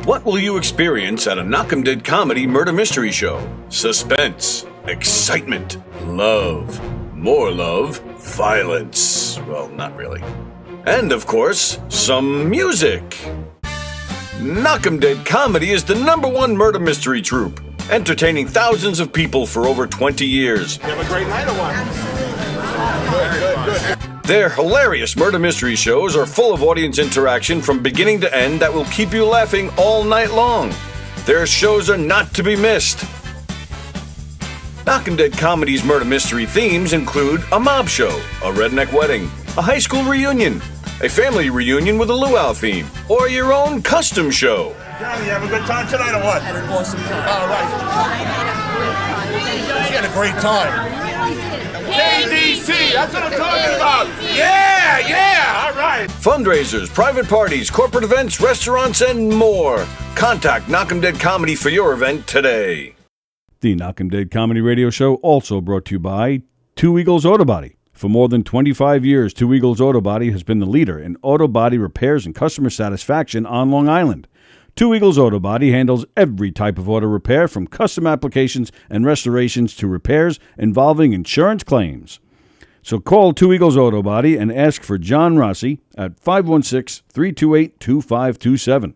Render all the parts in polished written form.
What will you experience at a Knock'em Dead comedy murder mystery show? Suspense, excitement, love, more love, violence. Well, not really. And, of course, some music. Knock'em Dead Comedy is the #1 murder mystery troupe, entertaining thousands of people for over 20 years. You have a great night or what? Good. Their hilarious murder mystery shows are full of audience interaction from beginning to end that will keep you laughing all night long. Their shows are not to be missed. Knock'em Dead Comedy's murder mystery themes include a mob show, a redneck wedding, a high school reunion, a family reunion with a luau theme, or your own custom show. Johnny, you have a good time tonight or what? Had an awesome time. All right. You had a great time. KDC, that's what I'm talking about. Yeah, all right. Fundraisers, private parties, corporate events, restaurants, and more. Contact Knock'em Dead Comedy for your event today. The Knock'em Dead Comedy Radio Show also brought to you by Two Eagles Auto Body. For more than 25 years, Two Eagles Auto Body has been the leader in auto body repairs and customer satisfaction on Long Island. Two Eagles Auto Body handles every type of auto repair, from custom applications and restorations to repairs involving insurance claims. So call Two Eagles Auto Body and ask for John Rossi at 516-328-2527.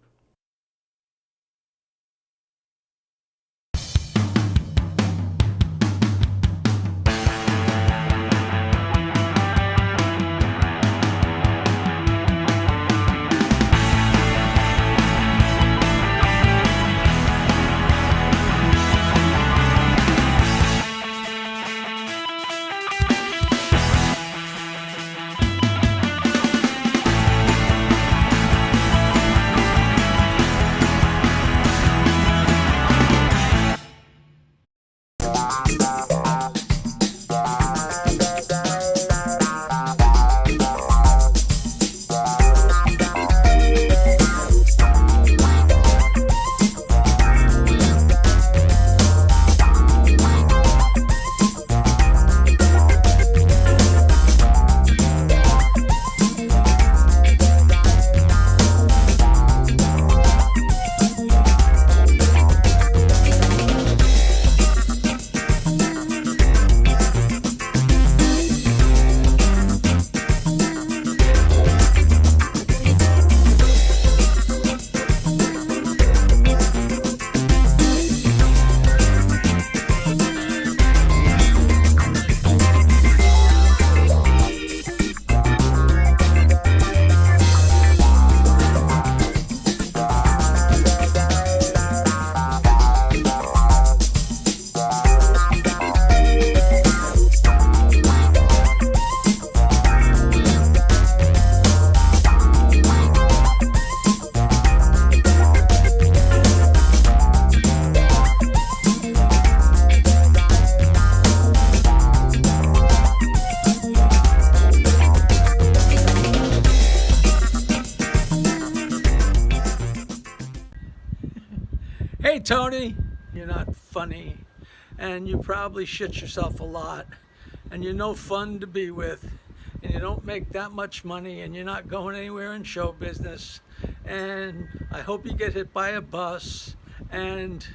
Hey, Tony, you're not funny, and you probably shit yourself a lot, and you're no fun to be with, and you don't make that much money, and you're not going anywhere in show business, and I hope you get hit by a bus, and...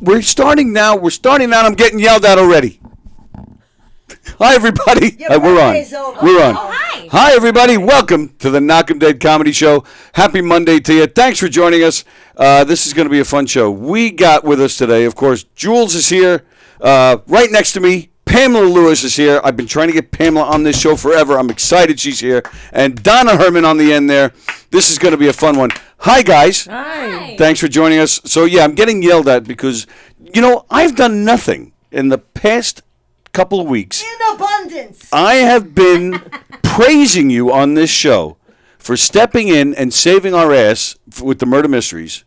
We're starting now. I'm getting yelled at already. Hi, everybody. We're on. We're on. Oh, hi. Hi, everybody. Welcome to the Knock 'em Dead Comedy Show. Happy Monday to you. Thanks for joining us. This is going to be a fun show. We got with us today, of course, Jules is here. Right next to me, Pamela Lewis is here. I've been trying to get Pamela on this show forever. I'm excited she's here. And Donna Herman on the end there. This is going to be a fun one. Hi, guys. Hi. Thanks for joining us. So, yeah, I'm getting yelled at because, I've done nothing in the past couple of weeks. In abundance. I have been praising you on this show for stepping in and saving our ass with the murder mysteries.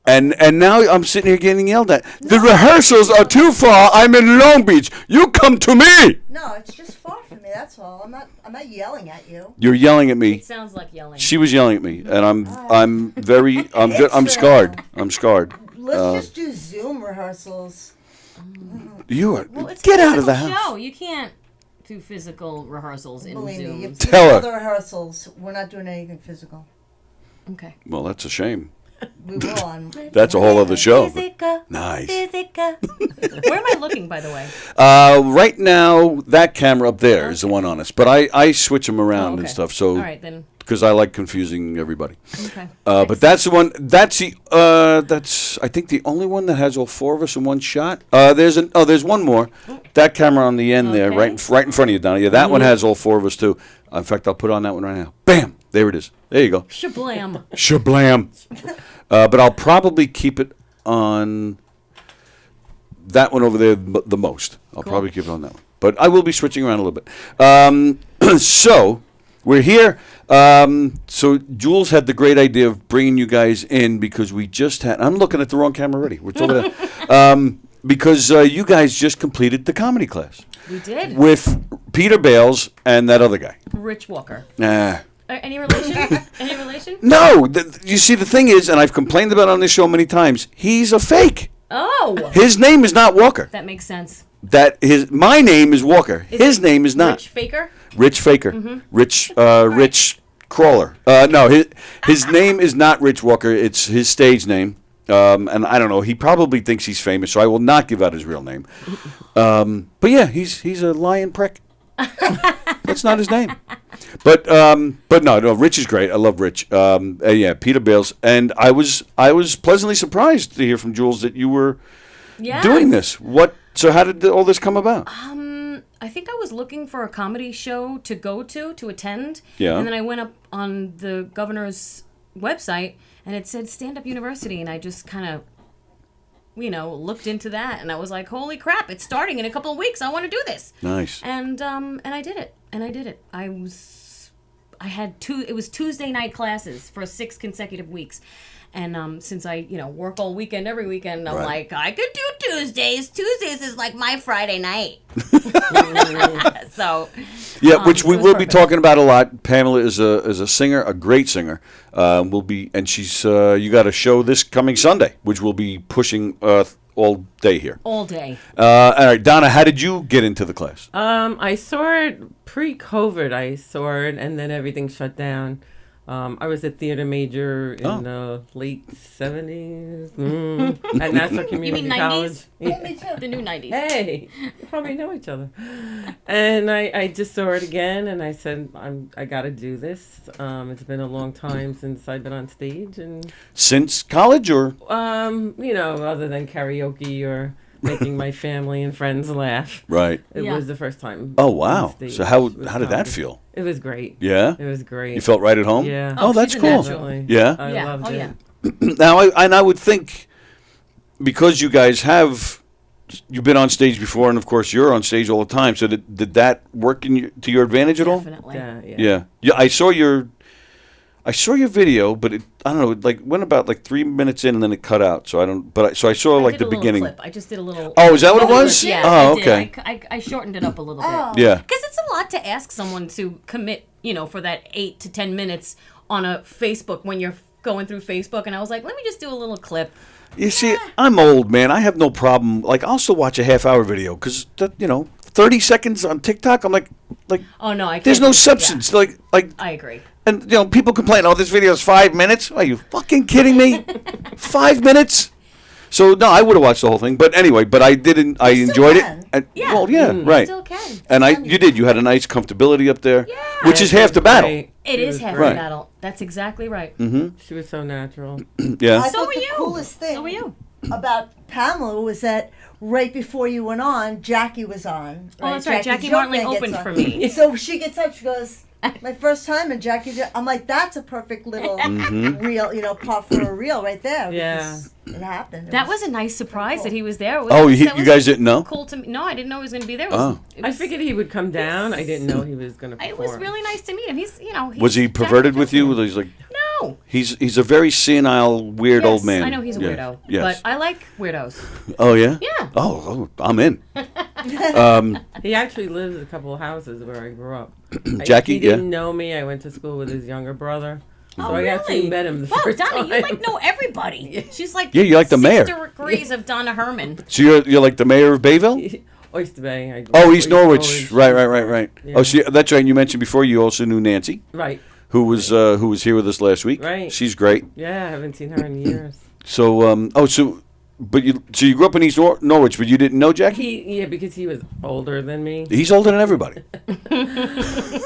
And now I'm sitting here getting yelled at. The rehearsals are too far. I'm in Long Beach. You come to me. No, it's just far from me. That's all. I'm not yelling at you. You're yelling at me. It sounds like yelling. She was yelling at me, and I'm scarred. I'm scarred. Let's just do Zoom rehearsals. You are. Well, it's Get a out of the physical house. show. You can't do physical rehearsals in Believe me, Zoom. you Tell her. the rehearsals. We're not doing anything physical. Okay. Well, that's a shame. We will on. That's a whole other show. Physica. Nice. Physica. Where am I looking, by the way? Right now, that camera up there is the one on us, but I switch them around and stuff. So All right, then. because I like confusing everybody. Okay. But that's the one. That's I think the only one that has all four of us in one shot. There's one more. That camera on the end there, Okay. right in front of you, Donna. Yeah, that one has all four of us too. In fact, I'll put on that one right now. Bam! There it is. There you go. Shablam. Shablam. But I'll probably keep it on that one over there the most. I'll probably keep it on that one. But I will be switching around a little bit. So we're here. So Jules had the great idea of bringing you guys in because we just had. I'm looking at the wrong camera already. It's over there. Because you guys just completed the comedy class We did. with Peter Bales and that other guy. Rich Walker. Nah. Any relation? Any relation? No. You see, the thing is, and I've complained about it on this show many times, he's a fake. Oh. His name is not Walker. That makes sense. My name is Walker. His name is not. Rich Faker? Rich Faker. Rich Crawler. No, his name is not Rich Walker. It's his stage name. And I don't know. He probably thinks he's famous, so I will not give out his real name. But yeah, he's a lying prick. That's not his name. But no, Rich is great. I love Rich. Yeah, Peter Bales, and I was pleasantly surprised to hear from Jules that you were doing this. So how did all this come about? I think I was looking for a comedy show to go to attend. Yeah. And then I went up on the governor's website, and it said Stand Up University, and I just kind of, looked into that, and I was like, holy crap, it's starting in a couple of weeks. I want to do this. Nice. And I did it. It was Tuesday night classes for 6 consecutive weeks. And since I, work all weekend, every weekend, I'm like, I could do Tuesdays. Tuesdays is like my Friday night. So yeah, which we will be perfect. talking about a lot. Pamela is a singer, a great singer. And she's you got a show this coming Sunday, which we'll be pushing all day here. All day. All right, Donna, how did you get into the class? I saw it pre-COVID. I saw it, and then everything shut down. I was a theater major in the late 70s at Nassau Community College. Me too. The new 90s. Hey, we probably know each other. And I just saw it again, and I said, I got to do this. It's been a long time since I've been on stage. And Since college or? other than karaoke or making my family and friends laugh. Right. It Yeah. was the first time. Oh, on wow. stage So how with did that comedy. feel? It was great. Yeah? It was great. You felt right at home? Yeah. Oh, that's she's a cool. natural. Definitely. Yeah? I Yeah. loved Oh, it. yeah. Now, I would think because you guys you've been on stage before, and of course you're on stage all the time. So did that work to your advantage at all? Definitely. Yeah. Yeah. I saw your video, but I don't know, it went about 3 minutes in and then it cut out. So I don't. But I saw I did the a little beginning. clip. I just did a little. Oh, is that what it was? Yeah. Oh, I did. okay. I shortened it up a little Oh. bit. Yeah. Because it's a lot to ask someone to commit, for that 8 to 10 minutes on a Facebook when you're going through Facebook. And I was like, let me just do a little clip. You see, I'm old, man. I have no problem. I'll still watch a half-hour video because 30 seconds on TikTok. I'm like, Oh no, I can't. there's no do- substance. yeah, Like, I agree. and people complain, oh, this video is 5 minutes. Are you fucking kidding me? 5 minutes? So no, I would have watched the whole thing, but anyway, but I didn't. I still enjoyed can. it. And, Yeah. Well, yeah, You right. still can. And you did. You had a nice comfortability up there, Yeah. which is half the battle. Right. It She is was half great. the battle. That's exactly right. She was so natural. Yeah. I So thought were the you. coolest thing So were you. about Pamela was that right before you went on, Jackie was on. Oh, that's right. Jackie Joke Martling Man gets opened on. for me. So she gets up, she goes, my first time, and Jackie, I'm like, that's a perfect little reel, part for a reel right there. Yeah. because It happened. That was a nice surprise cool. that he was there. Oh, That you was guys didn't know? Cool to me. No, I didn't know he was going to be there. I figured he would come down. I didn't know he was going to perform. It was really nice to meet him. He's, Was he perverted with you? He's like, No. he's a very senile, weird old man. I know he's a Yeah. weirdo, Yes. but I like weirdos. Oh yeah. Yeah. Oh, I'm in. He actually lives a couple of houses where I grew up. Jackie, He didn't know me. I went to school with his younger brother. So I actually met him the Wow, first Donna, time. you know everybody. She's like Yeah, you're like the mayor. 6 degrees of Donna Herman. So you're like the mayor of Bayville? Oyster Bay. East Norwich. Right. Yeah. Oh, that's right. And you mentioned before you also knew Nancy, Right. who was here with us last week. Right. She's great. Yeah, I haven't seen her in years. So but you grew up in East Norwich, but you didn't know Jackie? Because he was older than me. He's older than everybody.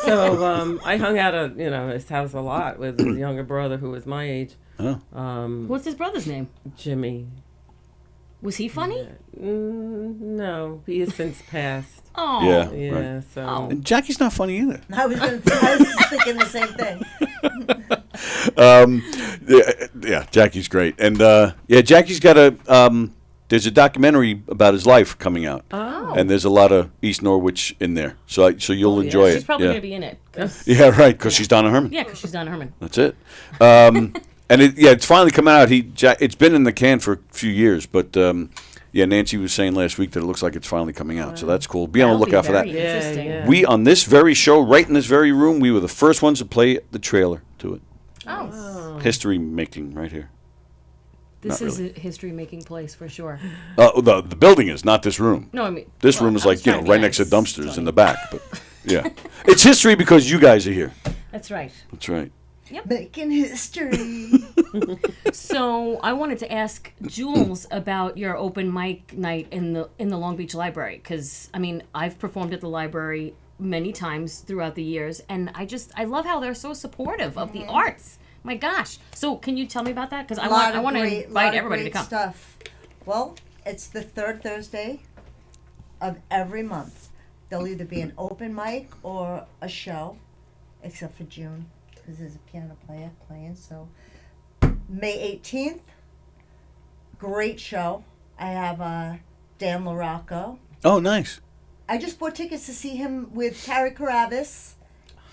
So I hung out at his house a lot with his younger brother who was my age. Oh. What's his brother's name? Jimmy. Was he funny? No, he has since passed. Oh. Yeah. Yeah, Right. so And Jackie's not funny either. I was just thinking the same thing. Yeah, Jackie's great, and Jackie's got there's a documentary about his life coming out, and there's a lot of East Norwich in there, so you'll enjoy it. She's probably yeah. going to be in it. 'Cause- Yeah, right, because she's Donna Herman. Yeah, because she's Donna Herman. That's it. And it's finally come out. It's been in the can for a few years, but Nancy was saying last week that it looks like it's finally coming out, so that's cool. Be on the That'll be lookout for that. very interesting. Yeah. We on this very show, right in this very room, we were the first ones to play the trailer to it. Oh. History making right here. This Not is really. a history-making place for sure. The building is not this room. No, I mean... This well, room is I was like, trying to be right next to nice, dumpsters in Tony. the back. But yeah. It's history because you guys are here. That's right. That's right. Making history. So I wanted to ask Jules about your open mic night in the Long Beach Library, because I've performed at the library many times throughout the years, and I love how they're so supportive of the arts. My gosh! So can you tell me about that? Because I want to invite everybody to come. Stuff. Well, it's the third Thursday of every month. There'll either be an open mic or a show, except for June, because there's a piano player playing. So May 18th, great show. I have Dan LaRocco. Oh, nice. I just bought tickets to see him with Carrie Carabas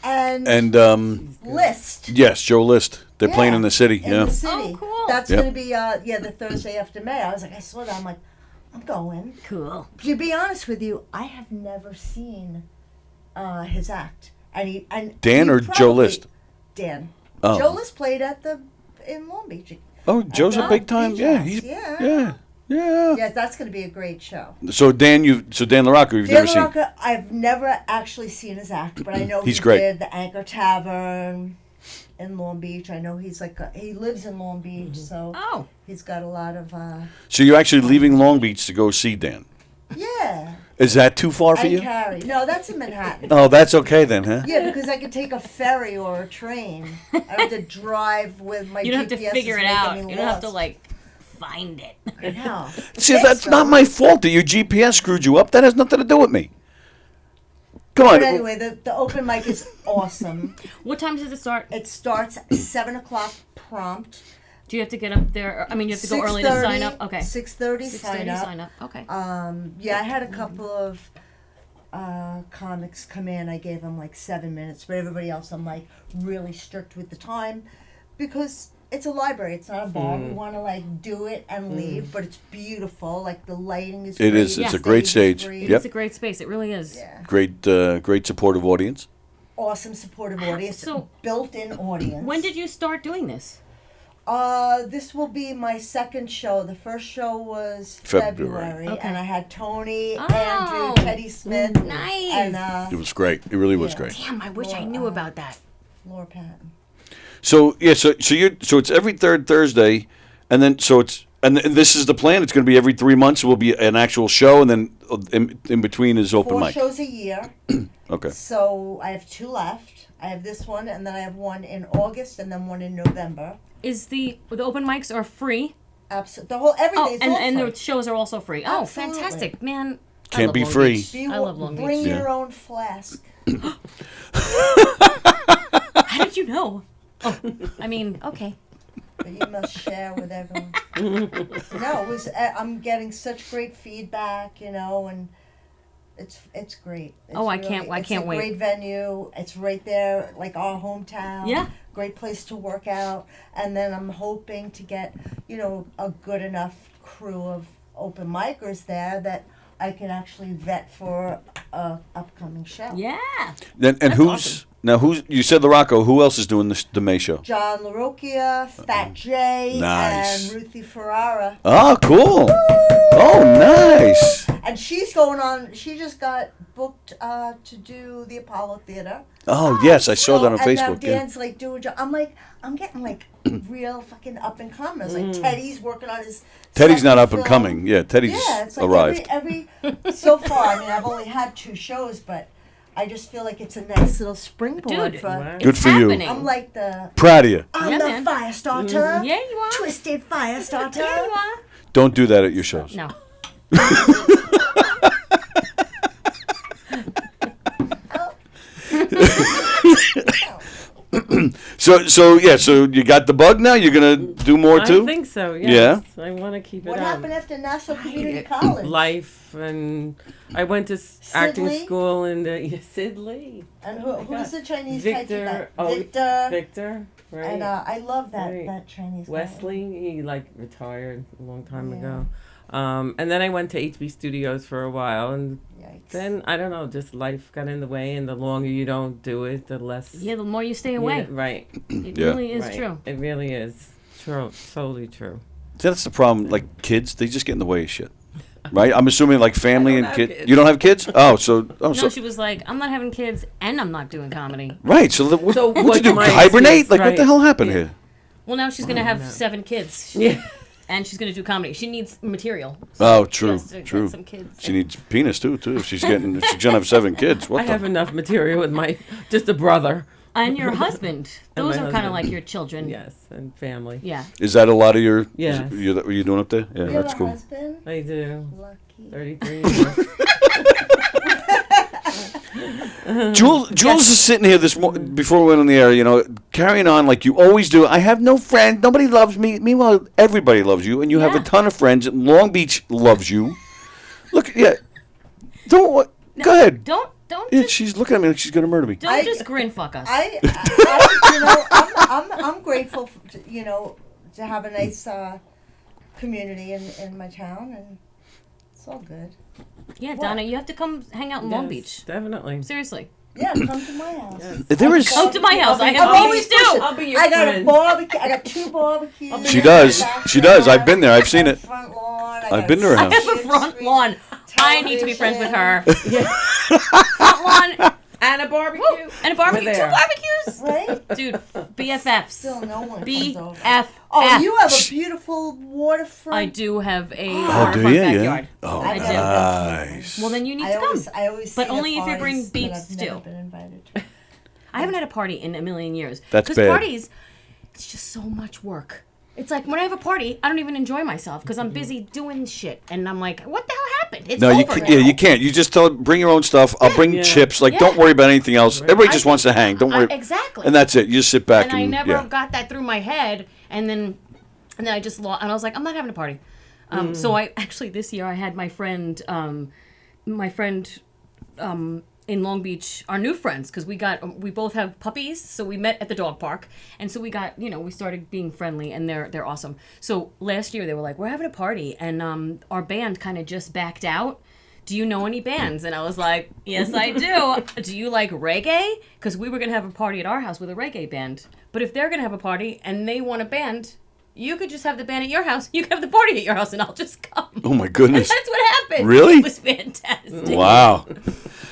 and List. Yes, Joe List. They're playing Yeah, in the city. In Yeah. the city. Oh, cool. That's Yep. going to be the Thursday after May. I was like, I saw that. I'm like, I'm going. Cool. To be honest with you, I have never seen his act. And Dan he or Joe probably- List? Dan. Oh. Joe List played in Long Beach. Oh, Joe's a the big time. Beach Yeah, House, he's yeah. yeah. Yeah, that's going to be a great show. So Dan LaRocco, you've Dan never seen. LaRocca, I've never actually seen his act, but I know He's he great. did the Anchor Tavern in Long Beach. I know he's he lives in Long Beach, so Oh. he's got a lot of So you're actually leaving Long Beach to go see Dan. yeah. Is that too far for And you? Carrie. No, that's in Manhattan. Oh, that's okay then, huh? Yeah, because I could take a ferry or a train. I don't have to drive with my You don't have to GPS figure is it out. making me You don't have to lost. find it. I know. See, that's not my fault that your GPS screwed you up. That has nothing to do with me. Come on. But anyway, the open mic is awesome. What time does it start? It starts at 7:00 prompt. Do you have to get up there? You have to go early to sign up. Okay. 6:30 sign up. Sign up. Okay. Yeah, I had a couple of comics come in. I gave them like 7 minutes, but everybody else I'm like really strict with the time because it's a library. It's not a bar. We want to do it and leave, but it's beautiful. Like the lighting is. It great. is. It's a great Stage is stage. great. Yep. It's a great space. It really is. Yeah. Great supportive audience. Awesome supportive audience. So- built-in audience. When did you start doing this? This will be my second show. The first show was February. February, Okay. and I had Tony, Oh. Andrew, Teddy Smith, Nice. and It was great. It really was Yeah. great. Damn, I wish I knew about that. Laura Patton. So it's every third Thursday, and then so it's And this is the plan. It's going to be every 3 months. Will be an actual show, and then in between is open 4 mic. shows a year. Okay. So I have 2 left. I have this one, and then I have one in August, and then one in November. Is the open mics are free? Absolutely. Everything's all and free. the shows are also free. Absolutely. Oh, fantastic, man. I Can't love be Long free. Beach. I love Long Beach. Bring your own flask. How did you know? Oh, I mean, okay. But you must share with everyone. No, it was. I'm getting such great feedback, and it's great. It's I can't It's a wait. great venue. It's right there, like our hometown. Yeah. Great place to work out, and then I'm hoping to get a good enough crew of open micers there that I can actually vet for a upcoming show. Yeah. Then and awesome. who's you said LaRocco? Who else is doing the May show? John LaRocchia, Fat J, Nice. and Ruthie Ferrara. Oh, cool. Oh, nice. And she's going on. She just got booked to do the Apollo Theater. Oh, yes, I saw that on And now Facebook. Yeah. Dan's like doing. I'm getting like real fucking up and comers. Like Teddy's working on his. Teddy's not second up and film. coming. Yeah, Teddy's Yeah, it's like arrived. every so far. I mean, I've only had 2 shows, but I just feel like it's a nice little springboard Dude, for. wow. Good It's for you. happening. I'm like the. Proud of you. I'm Yeah, the man. fire starter. Yeah, you are. Twisted fire starter. Yeah, you are. Don't do that at your shows. No. So you got the bug now. You're gonna do more too. I think so. Yes. I want to keep it What up. happened after Nassau Community College? Life, and I went to acting Sidley? school in the Sidley. And who's the Chinese Victor. guy? Oh, Victor. Victor. Right. And I love that Right. that Chinese guy. Wesley, he retired a long time Yeah. ago. And then I went to HB Studios for a while, and Yikes. then I don't know, just life got in the way, and the longer you don't do it, the less. Yeah, the more you stay away. Right. It Yeah. really is Right. true. It really is true. Totally true. That's the problem. Like kids, they just get in the way of shit. Right? I'm assuming like family I and don't have kids. kids. You don't have kids? So No, she was like, I'm not having kids and I'm not doing comedy. right. So, what So you what's do? my Hibernate? excuse, Like what the right. hell happened Yeah. here? Well, now she's going to have 7 kids. Yeah. And she's going to do comedy. She needs material. Oh, she true, has to true. Get some kids. She needs penis too. She's gonna have 7 kids. What I the? have enough material with just a brother. And your husband. And Those my are kind of husband. like your children. Yes, and family. Yeah. Is that a lot of your? Yes. What you doing up there? Yeah, You that's have a cool. husband? I do. Lucky. 33 years. Jules is sitting here before we went on the air, carrying on like you always do. I have no friends. Nobody loves me. Meanwhile, everybody loves you, and you have a Yeah. ton of friends. Long Beach loves you. Look, yeah. Go ahead. Don't Yeah, just, she's looking at me like she's gonna murder me. don't just grin fuck us. I'm grateful, to have a nice community in my town, and it's all good. Yeah, Donna, you have to come hang out in Long Yes, Beach. Definitely. Seriously. Yeah, come to my house. There is. Come to my house. I I'm have always babies too. pushing. I'll be your I got a friend. barbecue. I got 2 barbecues. She does. She does. I've been there. I've seen it. Front lawn. I've been to her I house. have a front lawn. I need to be friends with her. Yeah. Front lawn. And a barbecue. Woo, and a barbecue. We're 2 there. barbecues. Right? Dude, BFFs. Still no one comes over. BFF. Oh, you have a beautiful waterfront. I do have a Oh, do waterfront you? Yeah. backyard. Oh, I do. nice. Well, then you need I to come. always But see only the if you bring parties beef that I've stew. never been invited to. I haven't had a party in a million years. That's Because bad. parties, it's just so much work. It's like when I have a party, I don't even enjoy myself because I'm busy doing shit, and I'm like, "What the hell happened?" It's No, you over can't. now. Yeah, you can't. You just bring your own stuff. I'll bring Yeah. chips. Like, Yeah. don't worry about anything else. Everybody just wants to hang. Don't worry. Exactly. And that's it. You just sit back And I never yeah. got that through my head, and then I just lost, and I was like, I'm not having a party. So I actually this year I had my friend in Long Beach, our new friends, because we both have puppies, so we met at the dog park, and so we got we started being friendly, and they're awesome. So last year they were like, we're having a party, and our band kind of just backed out. Do you know any bands? And I was like, yes, I do. Do you like reggae? Because we were going to have a party at our house with a reggae band. But if they're going to have a party and they want a band, you could just have the band at your house. You could have the party at your house and I'll just come. Oh, my goodness. That's what happened. Really? It was fantastic. Wow.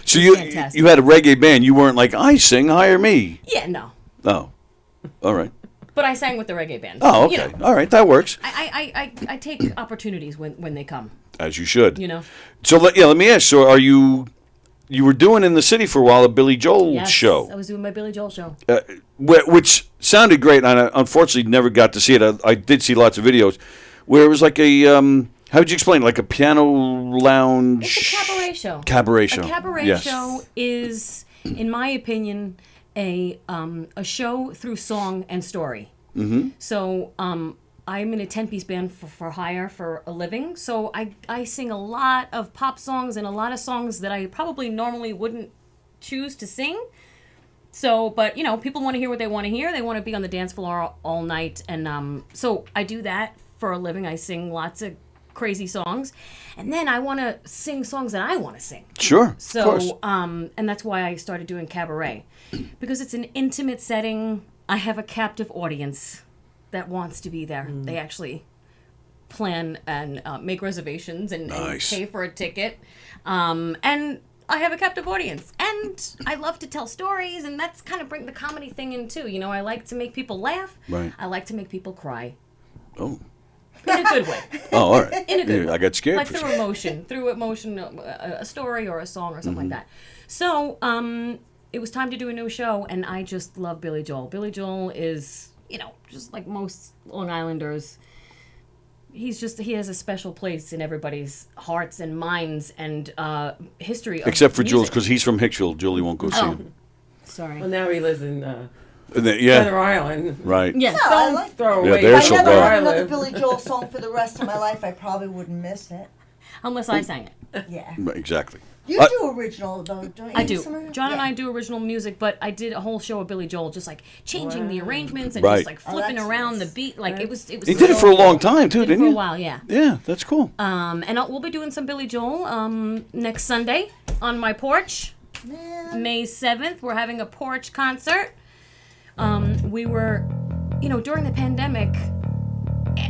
So fantastic. you had a reggae band. You weren't like, I sing, hire me. Yeah, no. Oh. All right. But I sang with the reggae band. Oh, okay. You know, All right, that works. I take opportunities when they come. As you should. You know. So let me ask. So are you were doing in the city for a while a Billy Joel Yes, show? I was doing my Billy Joel show. Which sounded great, and I unfortunately never got to see it. I did see lots of videos where it was like a how would you explain it? Like a piano lounge? It's a cabaret show. Cabaret show. A cabaret Yes. show is, in my opinion, a show through song and story. Mm-hmm. So I'm in a 10-piece band for hire for a living. So I sing a lot of pop songs and a lot of songs that I probably normally wouldn't choose to sing. So, but, you know, people want to hear what they want to hear. They want to be on the dance floor all night. And so I do that for a living. I sing lots of crazy songs. And then I want to sing songs that I want to sing. Sure, So, of course. and that's why I started doing cabaret. Because it's an intimate setting. I have a captive audience that wants to be there. They actually plan and make reservations and pay for a ticket. And I have a captive audience, and I love to tell stories, and that's kind of bring the comedy thing in too. You know, I like to make people laugh. Right. I like to make people cry. Oh. In a good way. Oh, all right. In a good way. I got scared. Like for a through emotion, a story or a song or something like that. So, it was time to do a new show, and I just love Billy Joel. Billy Joel is, you know, just like most Long Islanders. He has a special place in everybody's hearts and minds and history of Except for music. Jules, because he's from Hicksville. Julie won't go see him. Sorry. Well, now he lives in Yeah. Center Island. Right. Yes. No, I like Throw Yeah, away. they're If so I never bad. heard another Billy Joel song for the rest of my life, I probably wouldn't miss it. Unless I sang it. Yeah. Right, exactly. You do original, though, don't you? I do. Some of it? John and Yeah. I do original music, but I did a whole show of Billy Joel, just like changing the arrangements and Right. just like flipping that's around nice. the beat. Like it was. He did it for a long time, too, Did it didn't for you? a while, yeah. Yeah, that's cool. And we'll be doing some Billy Joel next Sunday on my porch. Yeah. May 7th, we're having a porch concert. We were, you know, during the pandemic,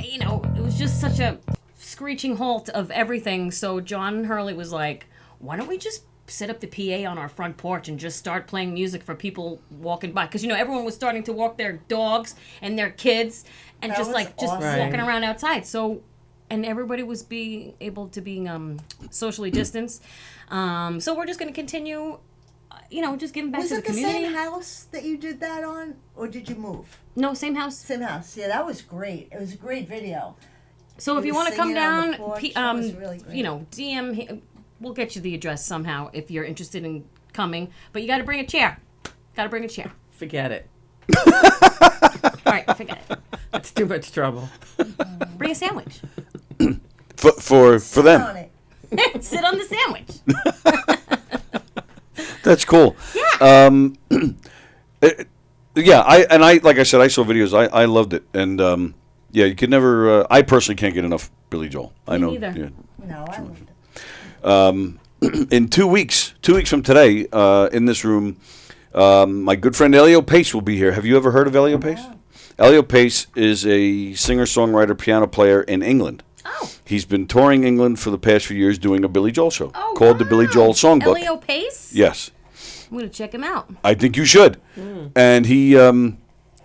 you know, it was just such a screeching halt of everything. So John Hurley was like, why don't we just set up the PA on our front porch and just start playing music for people walking by? Because, you know, everyone was starting to walk their dogs and their kids and That just was like just awesome. walking around outside. So, and everybody was able to be socially distanced. So we're just going to continue, you know, just giving back Was to the it the community. same house that you did that on, or did you move? No, same house. Same house. Yeah, that was great. It was a great video. So if You you were want to come singing on the down, porch. That was really great. you know, DM. We'll get you the address somehow if you're interested in coming. But you got to bring a chair. Got to bring a chair. Forget it. All right, forget it. That's too much trouble. Bring a sandwich. For Sit them. on it. Sit on the sandwich. That's cool. Yeah. Yeah, I like I said, I saw videos. I loved it, and yeah, you could never. I personally can't get enough Billy Joel. I know. neither. Yeah. No, I loved it. In 2 weeks from today, in this room, my good friend Elio Pace will be here. Have you ever heard of Elio Pace? Elio Pace is a singer-songwriter, piano player in England. Oh. He's been touring England for the past few years doing a Billy Joel show Oh, called the Billy wow. Joel Songbook. Elio Pace? Yes. I'm going to check him out. I think you should. And he,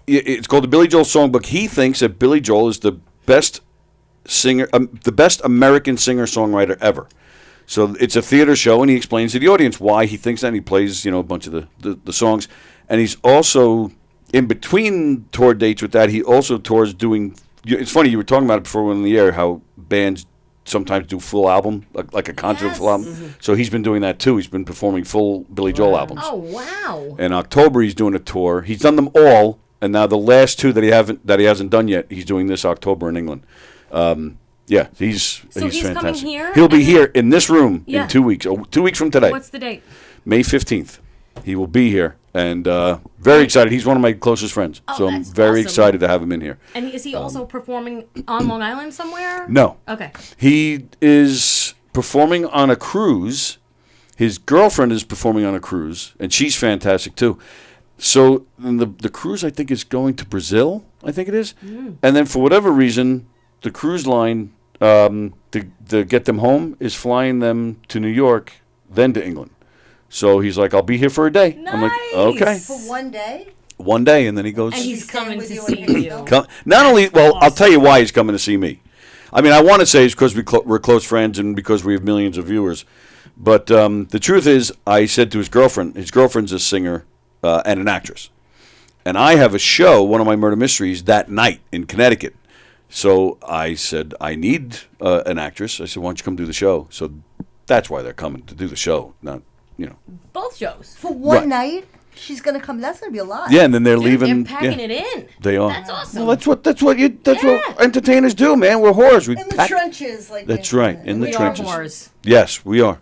it's called the Billy Joel Songbook. He thinks that Billy Joel is the best singer, the best American singer-songwriter ever. So it's a theater show, and he explains to the audience why he thinks that. And he plays, you know, a bunch of the songs. And he's also, in between tour dates with that, he also tours doing, it's funny, you were talking about it before we went on the air, how bands sometimes do full album, like a concert full album. Mm-hmm. So he's been doing that too. He's been performing full Billy Joel albums. Oh, wow. In October, he's doing a tour. He's done them all, and now the last two that he hasn't done yet, he's doing this October in England. Yeah, he's he's coming fantastic. here, He'll be and here in this room Yeah. in 2 weeks. 2 weeks from today, What's the date? May 15th. He will be here, and very excited. He's one of my closest friends, Oh, so I'm that's very awesome. excited to have him in here. And is he also performing on Long Island somewhere? No, Okay. he is performing on a cruise. His girlfriend is performing on a cruise, and she's fantastic too. So the cruise, I think, is going to Brazil. I think it is. And then for whatever reason, the cruise line to get them home is flying them to New York, then to England. So he's like, "I'll be here for a day." I'm like, Nice. "Okay." For one day? one day, and then he goes. And he's coming with to you see in you. Not only, well, I'll tell you why he's coming to see me. I mean, I want to say it's because we're close friends and because we have millions of viewers. But the truth is, I said to his girlfriend's a singer and an actress. And I have a show, one of my murder mysteries, that night in Connecticut. So I said, I need an actress. I said, why don't you come do the show? So that's why they're coming, to do the show, not, Both shows. For one Right. night, she's gonna come. That's gonna be a lot. Yeah, and then they're Dude, leaving. they're packing yeah, it in. They are. That's awesome. Well, that's what Yeah. entertainers do, man. We're whores. We In the pack- trenches, like That's right, in the we trenches. are whores. Yes, we are.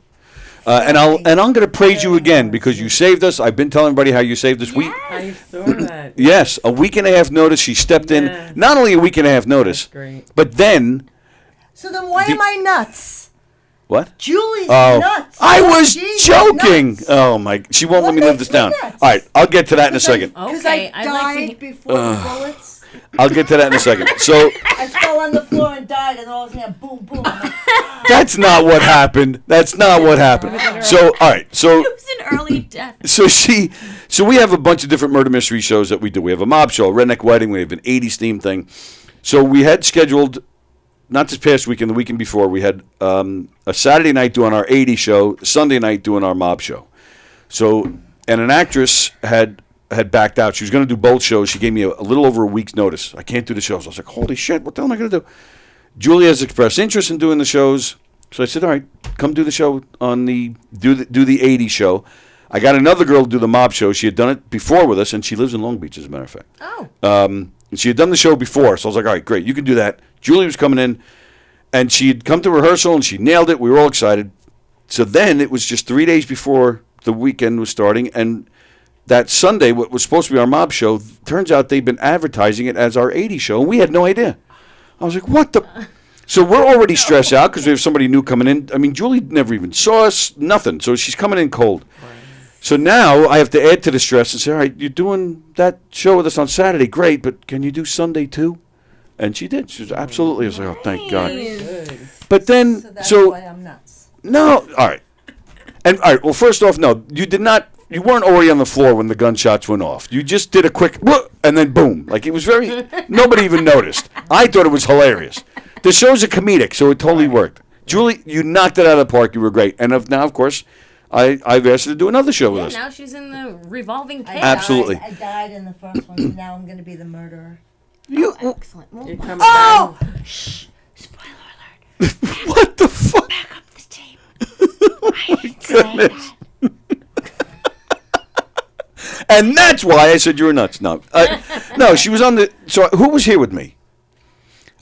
And I'm going to praise you again because you saved us. I've been telling everybody how you saved us. I saw that. Yes, a week and a half notice. She stepped in. Yes. Not only a week and a half notice, That's great. but then So then, why am I nuts? what? Julie's Oh, nuts. I Oh, was she's joking. nuts. Oh my! She won't What let me live makes this down. me nuts? All right, I'll get to that in a second. Because Okay, I I'd like died to- before the bullets. I'll get to that in a second. So I fell on the floor and died, and all of a sudden, boom, boom. I'm like, that's not what happened. That's not what happened. So all right, so. It was an early death. So we have a bunch of different murder mystery shows that we do. We have a mob show, a redneck wedding. We have an 80s theme thing. So we had scheduled, not this past weekend, the weekend before, we had a Saturday night doing our 80s show, Sunday night doing our mob show. So, and an actress had backed out. She was going to do both shows. She gave me a little over a week's notice. I can't do the shows. I was like, holy shit, what the hell am I going to do? Julie has expressed interest in doing the shows. So I said, all right, come do the show on do the 80s show. I got another girl to do the mob show. She had done it before with us, and she lives in Long Beach, as a matter of fact. Oh. And she had done the show before, so I was like, all right, great, you can do that. Julie was coming in, and she had come to rehearsal, and she nailed it. We were all excited. So then it was just 3 days before the weekend was starting, and that Sunday, what was supposed to be our mob show, turns out they'd been advertising it as our 80 show, and we had no idea. I was like, what the... So we're already stressed out because we have somebody new coming in. I mean, Julie never even saw us, nothing. So she's coming in cold. So now I have to add to the stress and say, all right, you're doing that show with us on Saturday, great, but can you do Sunday too? And she did. She was absolutely. I was like, oh, thank God. But then, so that's so why I'm nuts. no, all right. And all right, well, first off, no, you did not. You weren't already on the floor when the gunshots went off. You just did a quick, whoop, and then boom. Like it was very. Nobody even noticed. I thought it was hilarious. The show's a comedic, so it totally worked. Julie, you knocked it out of the park. You were great. And now, of course, I've asked her to do another show with Yeah, us. now she's in the revolving pit. Absolutely. I died in the first one, and now I'm going to be the murderer. You, Excellent. Well, You're coming Oh! down. Shh! Spoiler alert. what the fuck? Back up the tape. I didn't say that. And that's why I said you were nuts. No, no, she was on the. So who was here with me?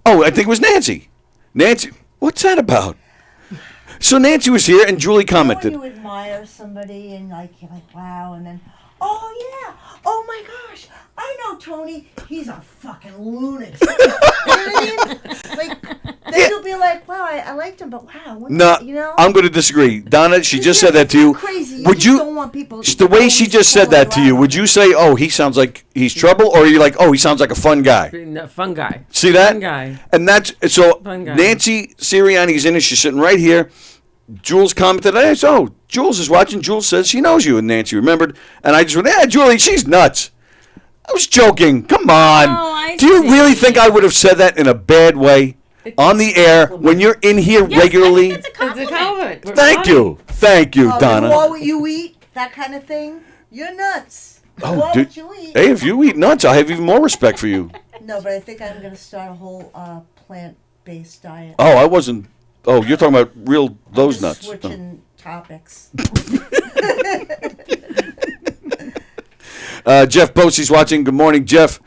Oh, I think it was Nancy. Nancy, what's that about? So Nancy was here, and Julie You know when commented. you admire somebody and like you're like, wow, and then, oh yeah, oh my gosh, I know Tony. He's a fucking lunatic. You know what I mean? Like, then you'll be like, wow, I liked him, but wow, what, No, you know? I'm going to disagree. Donna, she just You're said that to you. Crazy. You Would just you? don't want people The way she just said that to you, would you say, "Oh, he sounds like he's trouble," or are you like, "Oh, he sounds like a fun guy"? No, fun guy. See that? Fun guy. And that's so. Fun guy. Nancy Sirianni's in it. She's sitting right here. Jules commented, "Hey, so Jules is watching. Jules says she knows you," and Nancy remembered. And I just went, "Yeah, Julie, she's nuts." I was joking. Come on. Oh, I Do you see. really think I would have said that in a bad way on the air when you're in here yes, regularly? I think that's a It's a compliment. compliment. We're Thank funny. you. Thank you, Oh, Donna. what you eat, that kind of thing. You're nuts. Oh, what dude. you eat? Hey, if you eat nuts, I have even more respect for you. No, but I think I'm going to start a whole plant-based diet. Oh, I wasn't. Oh, you're talking about real those Just nuts. Switching topics. Jeff Posey's watching. Good morning, Jeff.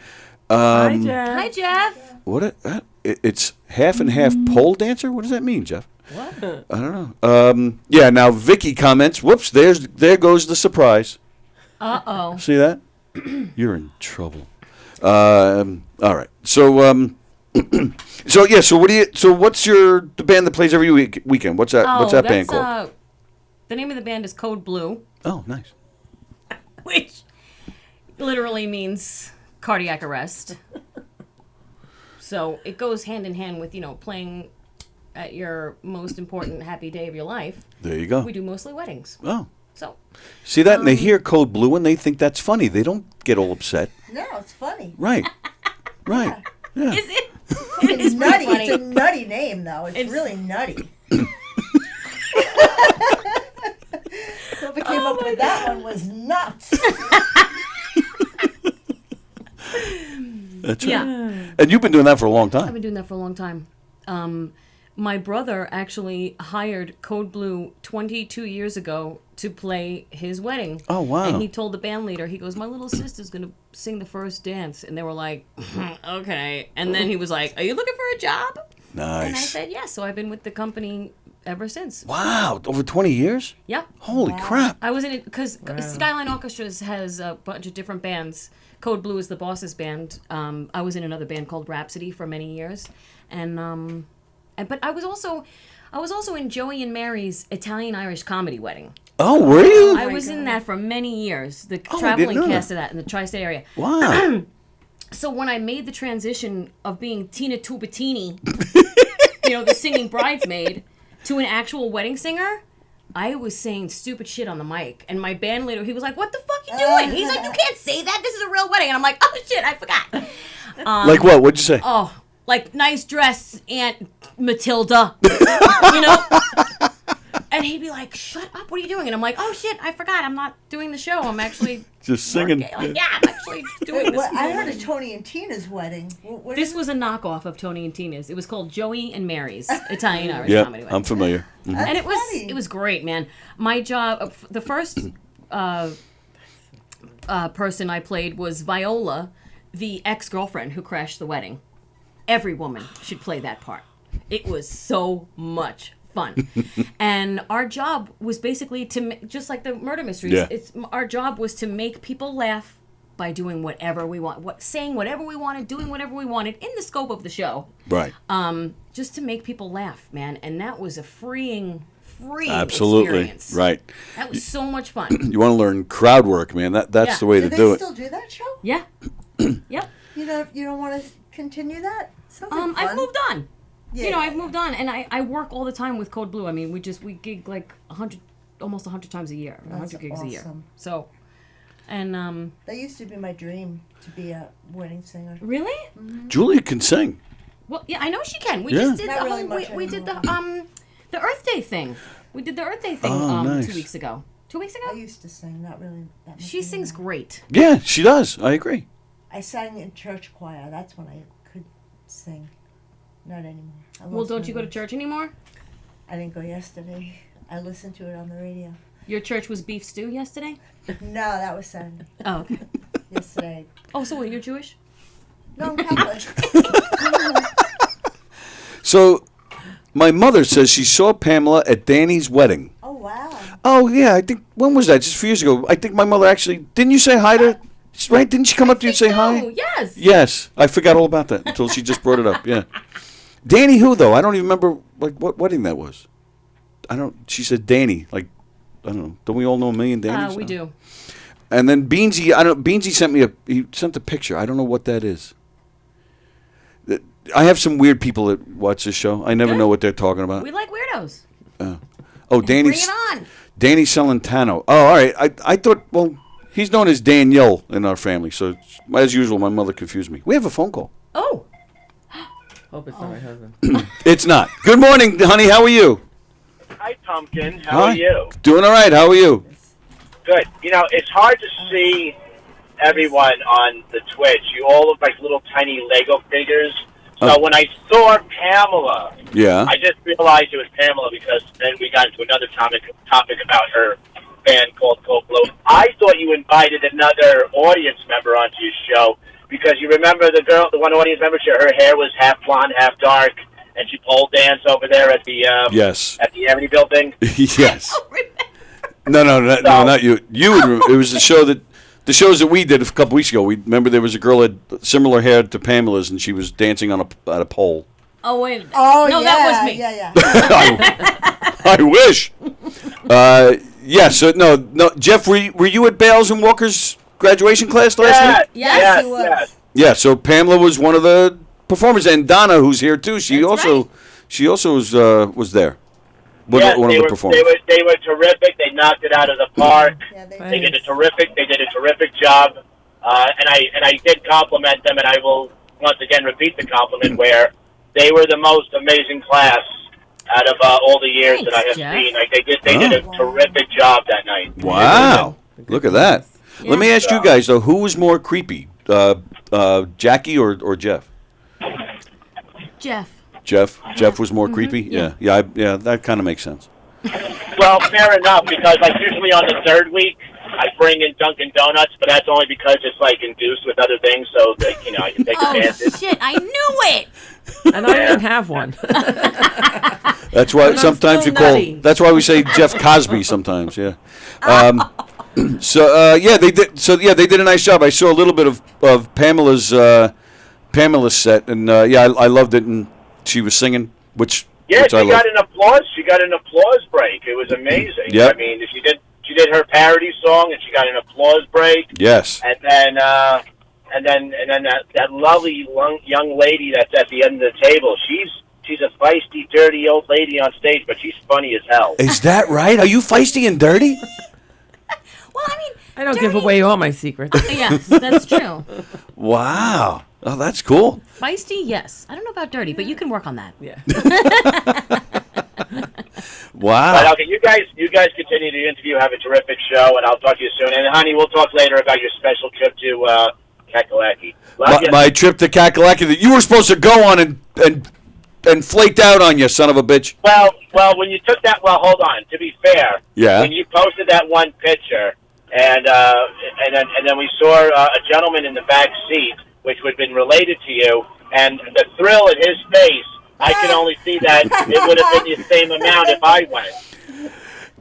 Hi, Jeff. Hi, Jeff. It's half and half pole dancer. What does that mean, Jeff? What? I don't know. Yeah. Now Vicky comments. Whoops. There goes the surprise. Uh-oh. See that? You're in trouble. All right. So so yeah. So what do you? So what's the band that plays every weekend? What's that? What's that band called? The name of the band is Code Blue, Oh, nice. which literally means cardiac arrest. So it goes hand in hand with, playing at your most important happy day of your life. There you go. We do mostly weddings. Oh, So See that? And they hear Code Blue and they think that's funny. They don't get all upset. No, it's funny. Right. Right. Yeah. is it? It's nutty. funny. It's a nutty name, though. It's It's- really nutty. Whoever came up with that one was nuts. That's right. Yeah. And you've been doing that for a long I've time. been doing that for a long time. My brother actually hired Code Blue 22 years ago to play his wedding. Oh, wow. And he told the band leader, he goes, my little sister's going to sing the first dance. And they were like, okay. And then he was like, are you looking for a job? And I Nice. said, yes. So I've been with the company ever since. Wow. Over 20 years? Yep. Holy crap. I was in it because Skyline Orchestras has a bunch of different bands. Code Blue is the boss's band. I was in another band called Rhapsody for many years, but I was also in Joey and Mary's Italian Irish comedy wedding. Oh, were you? I was in that for many years. The Oh, I traveling didn't know cast that. of that in the tri-state area. Wow. So when I made the transition of being Tina Tubatini, the singing bridesmaid, to an actual wedding singer, I was saying stupid shit on the mic. And my band leader, he was like, what the fuck you doing? He's like, you can't say that. This is a real wedding. And I'm like, oh shit, I forgot. Like what? What'd you say? Oh, like nice dress, Aunt Matilda. And he'd be like, shut up, what are you doing? And I'm like, oh shit, I forgot. I'm not doing the show. I'm actually Just singing. working. Like, yeah, I'm actually doing this. I heard of Tony and Tina's wedding. What This is was a knockoff of Tony and Tina's. It was called Joey and Mary's Italian Irish Yeah, Comedy Wedding. I'm familiar. Mhm. And funny. it was great, man. My job, the first person I played was Viola, the ex-girlfriend who crashed the wedding. Every woman should play that part. It was so much fun. And our job was basically just like the murder mysteries, Yeah. our job was to make people laugh by doing whatever we want, saying whatever we wanted, doing whatever we wanted in the scope of the show. Right. Just to make people laugh, man. And that was a freeing Absolutely. experience. Right. That was so much fun. You want to learn crowd work, man. That's Yeah. the way do to they do it. still do that show? Yeah. Yep. You don't want to continue that? Sounds like fun. I've moved on. Yeah, I've moved on, and I work all the time with Code Blue. I mean, we gig like almost 100 times a year, 100 gigs a year. awesome. So, and That used to be my dream, to be a wedding singer. really, Julia can sing. well, yeah, I know she can. We Yeah. just did Not the really whole. much We did anymore. the Earth Day thing. We did the Earth Day thing Oh, nice. 2 weeks ago. 2 weeks I ago. used to sing, not really that much. She sings anymore. great. Yeah, she does. I agree. I sang in church choir. That's when I could sing. Not anymore. I Well, lost don't my you go to voice. church anymore? I didn't go yesterday. I listened to it on the radio. Your church was beef stew yesterday. No, that was Saturday. Oh, okay. Yesterday. Oh, so what, you're Jewish? No, I'm Catholic. So, my mother says she saw Pamela at Danny's wedding. Oh, wow. Oh, yeah. I think, when was that? Just a few years ago. I think my mother actually, didn't you say hi to, right? Didn't she come up to you and say hi? Oh, yes. Yes. I forgot all about that until she just brought it up. Yeah. Danny who, though? I don't even remember, like, what wedding that was. She said Danny. Like, I don't know. Don't we all know a million Dannys? We do. And then Beansy, Beansy he sent a picture. I don't know what that is. I have some weird people that watch this show. I never Good. know what they're talking about. We like weirdos. Oh, Danny's Bring it on. Danny Celentano. Oh, all right. I thought, well, he's known as Daniel in our family. So, as usual, my mother confused me. We have a phone call. Oh. Hope it's not my husband. It's not. Good morning, honey. How are you? Hi, Pumpkin. How Hi. are you? Doing all right. How are you? Good. It's hard to see everyone on the Twitch. You all look like little tiny Lego figures. So when I saw Pamela, Yeah. I just realized it was Pamela because then we got into another topic about her band called Cold Blue. I thought you invited another audience member onto your show because you remember the one audience member, her hair was half blonde, half dark, and she pole danced over there at the Yes. at the Amityville thing. Yes. No, not you. It was the shows that we did a couple weeks ago. We remember there was a girl that had similar hair to Pamela's, and she was dancing on a pole. Oh, wait. Oh, no, yeah. that was me. Yeah. I wish. Yeah. So no. Jeff, were you at Bales and Walker's graduation class last week? Yes, he was. Yes. Yeah. So Pamela was one of the performers, and Donna, who's here too. She That's also was there. One of the performers. They were terrific. They knocked it out of the park. Yeah, They did a terrific job. And I did compliment them, and I will once again repeat the compliment where they were the most amazing class out of all the years that I have seen. Like they did a terrific job that night. Wow. Look at that. Yeah. Let me ask you guys, though, who was more creepy, Jackie or Jeff? Jeff. Jeff was more creepy? Yeah, that kind of makes sense. Well, fair enough, because like usually on the third week, I bring in Dunkin' Donuts, but that's only because it's like induced with other things, so that, I can take advantage. Oh shit! I knew it. And I didn't have one. That's why sometimes we call. That's why we say Jeff Cosby sometimes. Yeah. They did. So they did a nice job. I saw a little bit of Pamela's set, and I loved it. And she was singing, which she got an applause. She got an applause break. It was amazing. Yep. I mean, she did her parody song, and she got an applause break. Yes. And then that lovely young lady that's at the end of the table. She's a feisty, dirty old lady on stage, but she's funny as hell. Is that right? Are you feisty and dirty? Well, I mean, I don't give away all my secrets. Yes, that's true. Wow. Oh, that's cool. Feisty, yes. I don't know about dirty, but you can work on that. Yeah. Wow. But okay, you guys continue the interview. Have a terrific show, and I'll talk to you soon. And honey, we'll talk later about your special trip to Kakalaki. My trip to Kakalaki that you were supposed to go on and flaked out on you, son of a bitch. Well, when you took that, hold on. To be fair, when you posted that one picture, and then we saw a gentleman in the back seat, which would have been related to you, and the thrill in his face, I can only see that it would have been the same amount if I went.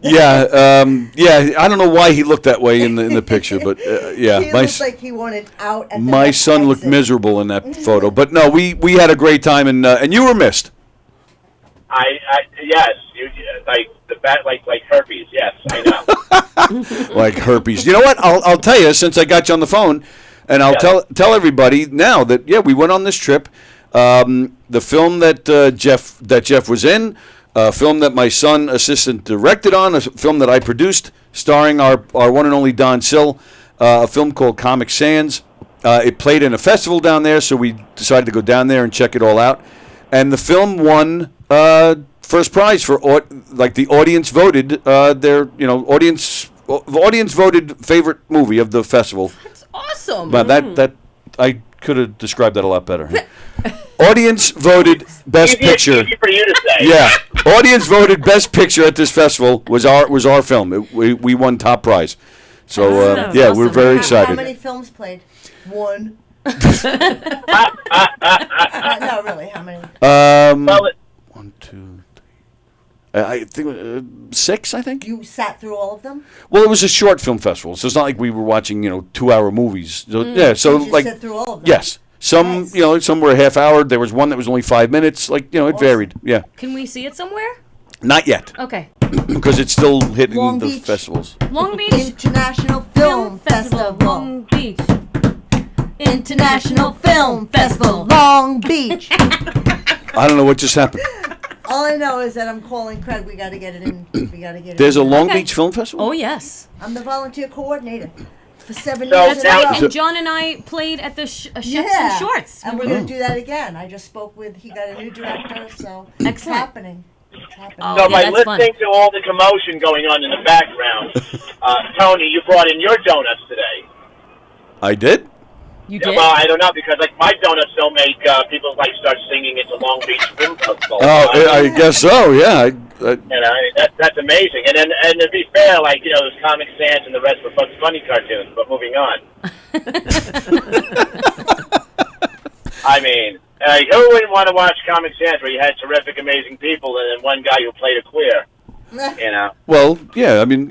Yeah, I don't know why he looked that way in the picture, but yeah. He looked like he wanted out. At my son looked miserable in that photo, but no, we had a great time, and you were missed. Yes, you like the bat, like herpes. Yes, I know. Like herpes. You know what? I'll tell you, since I got you on the phone, and I'll tell everybody now that we went on this trip. The film that Jeff was in. A film that my son assistant directed on, a film that I produced, starring our one and only Don Sill, a film called Comic Sans. It played in a festival down there, so we decided to go down there and check it all out. And the film won first prize for the audience voted audience voted favorite movie of the festival. That's awesome. But that I could have described that a lot better. Audience voted best picture. Easy for you to say. Yeah, audience voted best picture at this festival was our film. We won top prize. So awesome. We're very excited. How many films played? One. No, really. How many? 1, 2, 3. I think 6. I think. You sat through all of them? Well, it was a short film festival, so it's not like we were watching 2-hour movies. So, you sit through all of them? Yes. Some, some were a half hour. There was one that was only 5 minutes. It varied. Yeah. Can we see it somewhere? Not yet. Okay. Because it's still hitting Long the Beach. festivals. Long Beach International Film Festival. Long Beach. International Film Festival. Long Beach. I don't know what just happened. All I know is that I'm calling Craig. We got to get it in. There's a Long Beach Film Festival? Oh, yes. I'm the volunteer coordinator. For 7 So years. That's right. And John and I played at the Chefs in Shorts. And we're going to do that again. I just spoke with, he got a new director, so it's happening. Oh, So by that's listening fun. to all the commotion going on in the background, Tony, you brought in your donuts today. I did? You did? Well, I don't know, because my donuts don't make people start singing into Long Beach Film Festival. Oh, I guess so, yeah. That's amazing. And to be fair, there's Comic Sans and the rest were Bugs Bunny cartoons, but moving on. I mean, who wouldn't want to watch Comic Sans where you had terrific, amazing people and then one guy who played a queer? Well, yeah, I mean,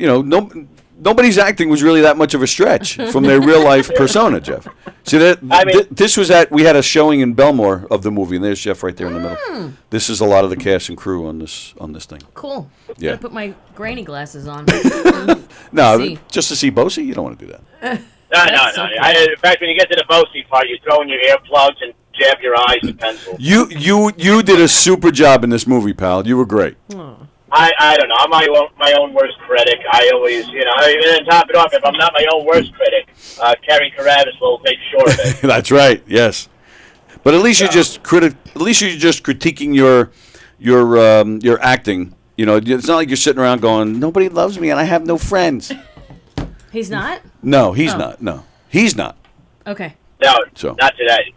nobody's acting was really that much of a stretch from their real life persona, Jeff. See, this was we had a showing in Belmore of the movie, and there's Jeff right there in the middle. This is a lot of the cast and crew on this thing. Cool. Yeah. Gotta put my granny glasses on. No, just to see Bosie, you don't want to do that. No. So cool. In fact, when you get to the Bosie part, you throw in your earplugs and jab your eyes with pencils. You did a super job in this movie, pal. You were great. I don't know. I'm my own worst critic. I always, and to top it off, if I'm not my own worst critic, Kerry Karavis will make sure of it. That's right. Yes, but at least you're just critiquing your acting. It's not like you're sitting around going, "Nobody loves me and I have no friends." He's not? No, he's not. No, he's not. Okay. No, So. not today.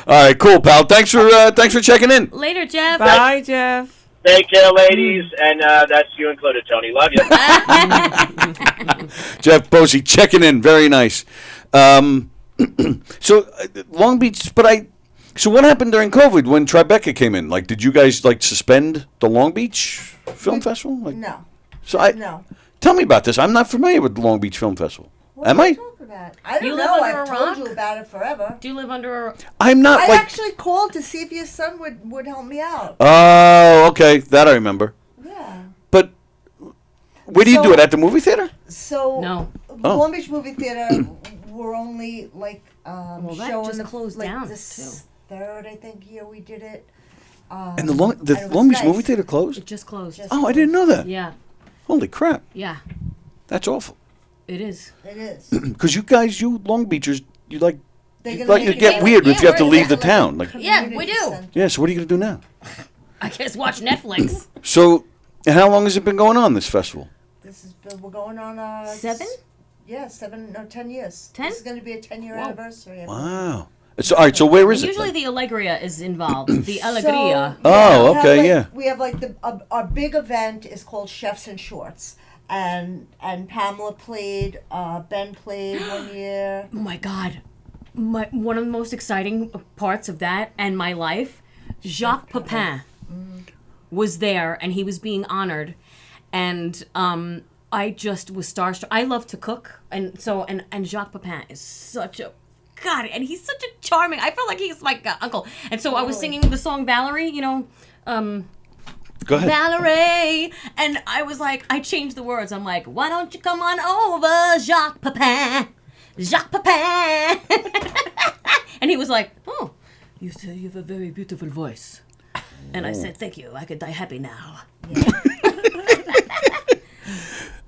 All right, cool, pal. Thanks for checking in. Later, Jeff. Bye, Jeff. Take care, ladies, and that's you included, Tony. Love you. Jeff Posey checking in. Very nice. So Long Beach, so what happened during COVID when Tribeca came in? Like, did you guys suspend the Long Beach Film Festival? No. So No. Tell me about this. I'm not familiar with the Long Beach Film Festival. What Am are I? you talking about? I don't You live know. under I've a told rock? you about it forever. Do you live under a... I'm not I actually called to see if your son would help me out. Oh, okay. That I remember. Yeah. But where do you So- do it? At the movie theater? So No. Oh. Long Beach Movie Theater were only Well, that showing just the closed down, this third, I think, year we did it. And the Long and it was Long Beach nice. movie theater closed? It just closed. Just- Oh, I didn't know that. Yeah. Holy crap. Yeah. That's awful. It is. It is. Because you Long Beachers, you They're gonna like make it it get like- weird if you have to we're- leave the Like a town. Like, Yeah, we community do. center. yeah. So what are you gonna do now? I guess watch Netflix. So, and how long has it been going on, this festival? We're going on 7? 10 years. 10? This is going to be a 10-year Whoa. anniversary. Wow. So, all right. So where is it? Usually then? the Allegria is involved. The Allegria. Oh, we have, okay, yeah. We have our big event is called Chefs in Shorts, and Pamela played, Ben played 1 year. Oh my God. One of the most exciting parts of that and my life, Jacques Pepin was there and he was being honored. And I just was starstruck. I love to cook. And Jacques Pepin is such a, God, and he's such a charming, I felt like he's like uncle. And so I was singing the song Valerie, Go ahead. Valerie, and I was like, I changed the words. I'm like, why don't you come on over, Jacques Pepin, Jacques Pepin. And he was like, oh, you say you have a very beautiful voice. And I said, thank you, I could die happy now.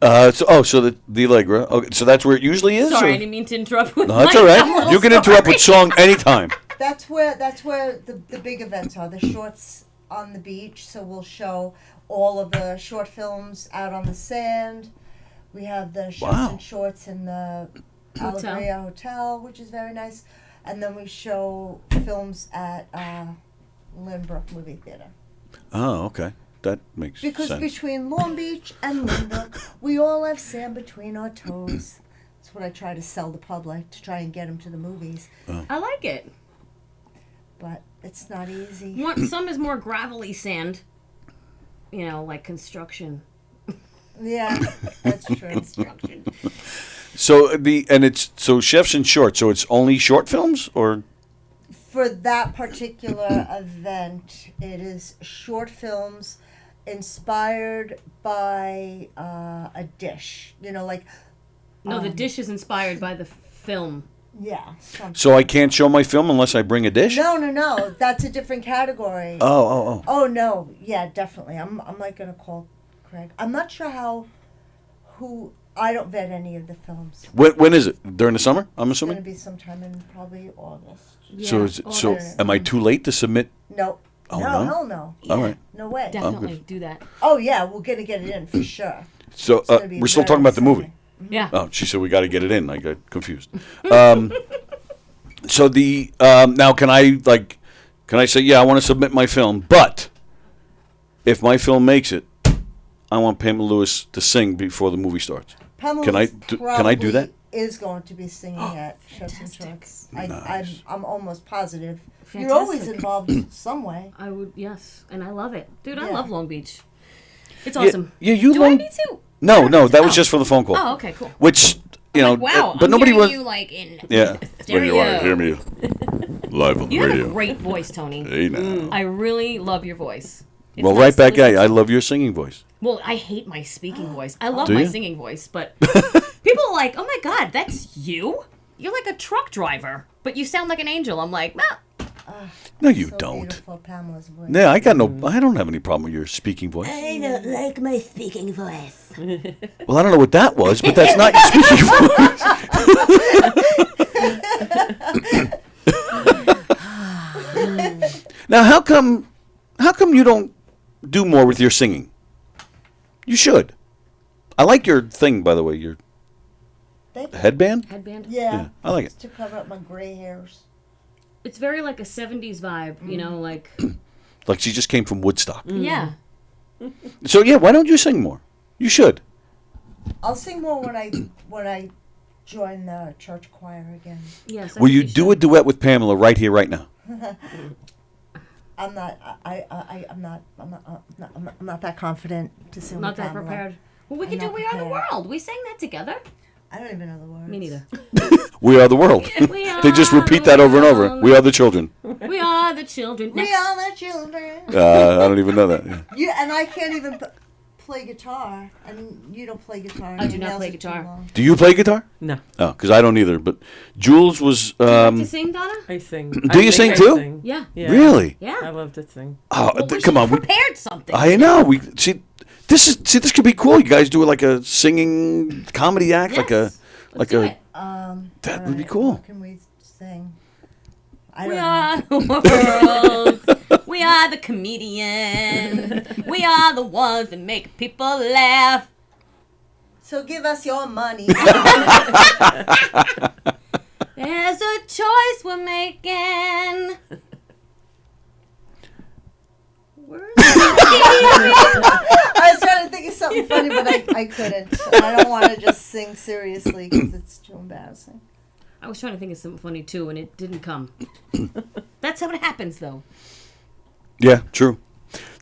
So the Allegra. Okay, so that's where it usually is. Sorry, or? I didn't mean to interrupt with No, that's my all dumb right. little You can interrupt with story. song anytime. That's where the big events are. The shorts on the beach. So we'll show all of the short films out on the sand. We have the Chefs Wow. and Shorts in the Hotel. Allegria Hotel, which is very nice. And then we show films at Lynbrook Movie Theater. Oh, okay. That makes Because sense. between Long Beach and Lynbrook, we all have sand between our toes. That's what I try to sell the public, to try and get them to the movies. I like it. But it's not easy. Some is more gravelly sand, like construction. Yeah, that's true. Construction. So so Chefs and Shorts. So it's only short films, or For that particular event, it is short films inspired by a dish. No, the dish is inspired by the film. Yeah. Something. so I can't show my film unless I bring a dish. No. That's a different category. Oh. Oh no, yeah, definitely. I'm like gonna call Craig. I'm not sure who. I don't vet any of the films. When is it? During the summer? I'm It's gonna assuming. be sometime in probably August. So August. am I too late to submit? Nope. Oh, no, no? hell no. All right. No way. Definitely do that. Oh yeah, we're gonna get it in for sure. So gonna be we're still very talking about the movie. exciting. Yeah. Oh, she said we got to get it in. I got confused. So the now can I say yeah I want to submit my film, but if my film makes it, I want Pamela Lewis to sing before the movie starts. Pamela Can I do that? Is going to be singing at Chefs and Shorts. Nice. I'm almost positive. Fantastic. You're always involved in some way. I would, yes, and I love it, dude. I Yeah. love Long Beach. It's awesome. Yeah, you Do long. I need to? No, that was Oh. just for the phone call. Oh, okay, cool. Which Like, wow, but I'm nobody hearing was. you like in Yeah. stereo. me live on You have a great voice, Tony. Hey now. I really love your voice. It's Well, nice right to back listen at you. I to. love your singing voice. Well, I hate my speaking voice. I love Do my you? singing voice, but people are like, "Oh my God, that's you? You're like a truck driver, but you sound like an angel." I'm like, "Nah, No, you So don't. beautiful, Pamela's voice. Yeah, I don't have any problem with your speaking voice. I don't like my speaking voice. Well, I don't know what that was, but that's not your speaking voice. Now, how come you don't do more with your singing? You should. I like your thing, by the way, your headband. Yeah. I like it. To cover up my gray hairs. It's very like a 70s vibe, you know, like... Like she just came from Woodstock. Yeah. So, yeah, why don't you sing more? You should. I'll sing more when I join the church choir again. Yes. Will you do a duet with Pamela right here, right now? I'm not that confident to sing Not with that Pamela. prepared. Well, we I'm could do not We Are the prepared. World. We sang that together. I don't even know the words. Me neither. We are the world. We are They just repeat that over and over. We are the children. We are the children. We Next. are the children. I don't even know that. Yeah. And I can't even play guitar, and you don't play guitar. I do Your not nails play are too guitar. long. Do you play guitar? No, Oh, because I don't either. But Jules was. Do you like to sing, Donna? I sing. Do you sing too? Yeah. Really? Yeah. I love to sing. Oh, Well, we come on. prepared something. I know. We see. This could be cool. You guys do like a singing comedy act, Yes. Let's do it. That all would be right, cool. What can we sing? I We don't are know. the world. We are the comedians. We are the ones that make people laugh. So give us your money. There's a choice we're making. I was trying to think of something funny, but I couldn't. I don't want to just sing seriously because it's too embarrassing. I was trying to think of something funny too, and it didn't come. That's how it happens, though. Yeah, true.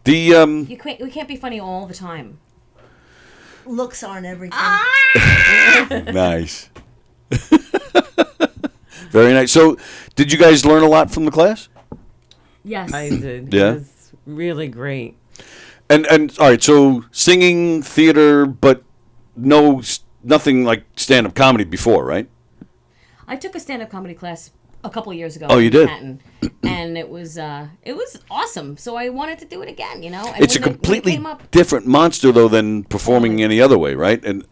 We can't be funny all the time. Looks aren't everything. Nice. Very nice. So, did you guys learn a lot from the class? Yes. I did. Yeah? It was really great. And all right, so singing, theater, but nothing like stand-up comedy before, right? I took a stand-up comedy class a couple of years ago. Oh, you in did? Manhattan, and it was awesome. So I wanted to do it again. You know, and It's a when it completely came up, different monster, though, than performing any other way, right? And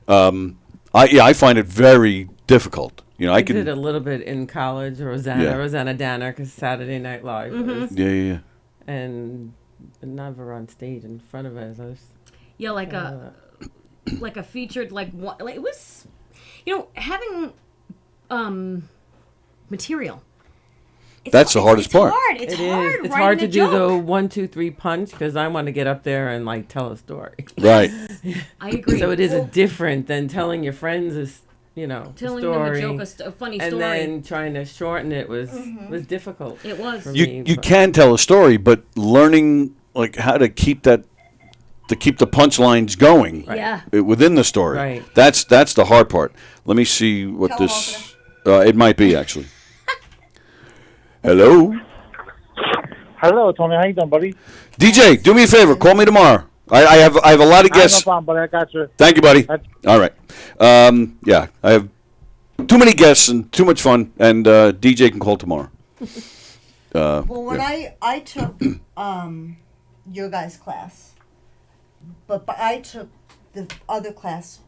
I find it very difficult. You know, I did a can. little bit in college, Rosanna Danner, because Saturday Night Live. Was, Yeah. and never on stage in front of us. yeah, like a featured like it was, you know, having material. That's the hardest part. It's It hard. is. It's writing hard a to do the joke. 1, 2, 3 punch because I want to get up there and like tell a story. Right. I agree. So it is different than telling your friends a telling story. them a joke, a funny and story. then trying to shorten it was difficult. It was. for You me, you but- can tell a story, but learning like how to keep the punchlines going Yeah. within the story. Right. That's the hard part. Let me see what Tell 'em this. It might be actually. Hello, Hello, Tony. How you doing, buddy? DJ. Do me a favor. Call me tomorrow. I have a lot of I have no guests. problem, buddy. I got you. Thank you, buddy. That's- All right. Yeah, I have too many guests and too much fun, and DJ can call tomorrow. Well, when I took your guys' class, but I took the other class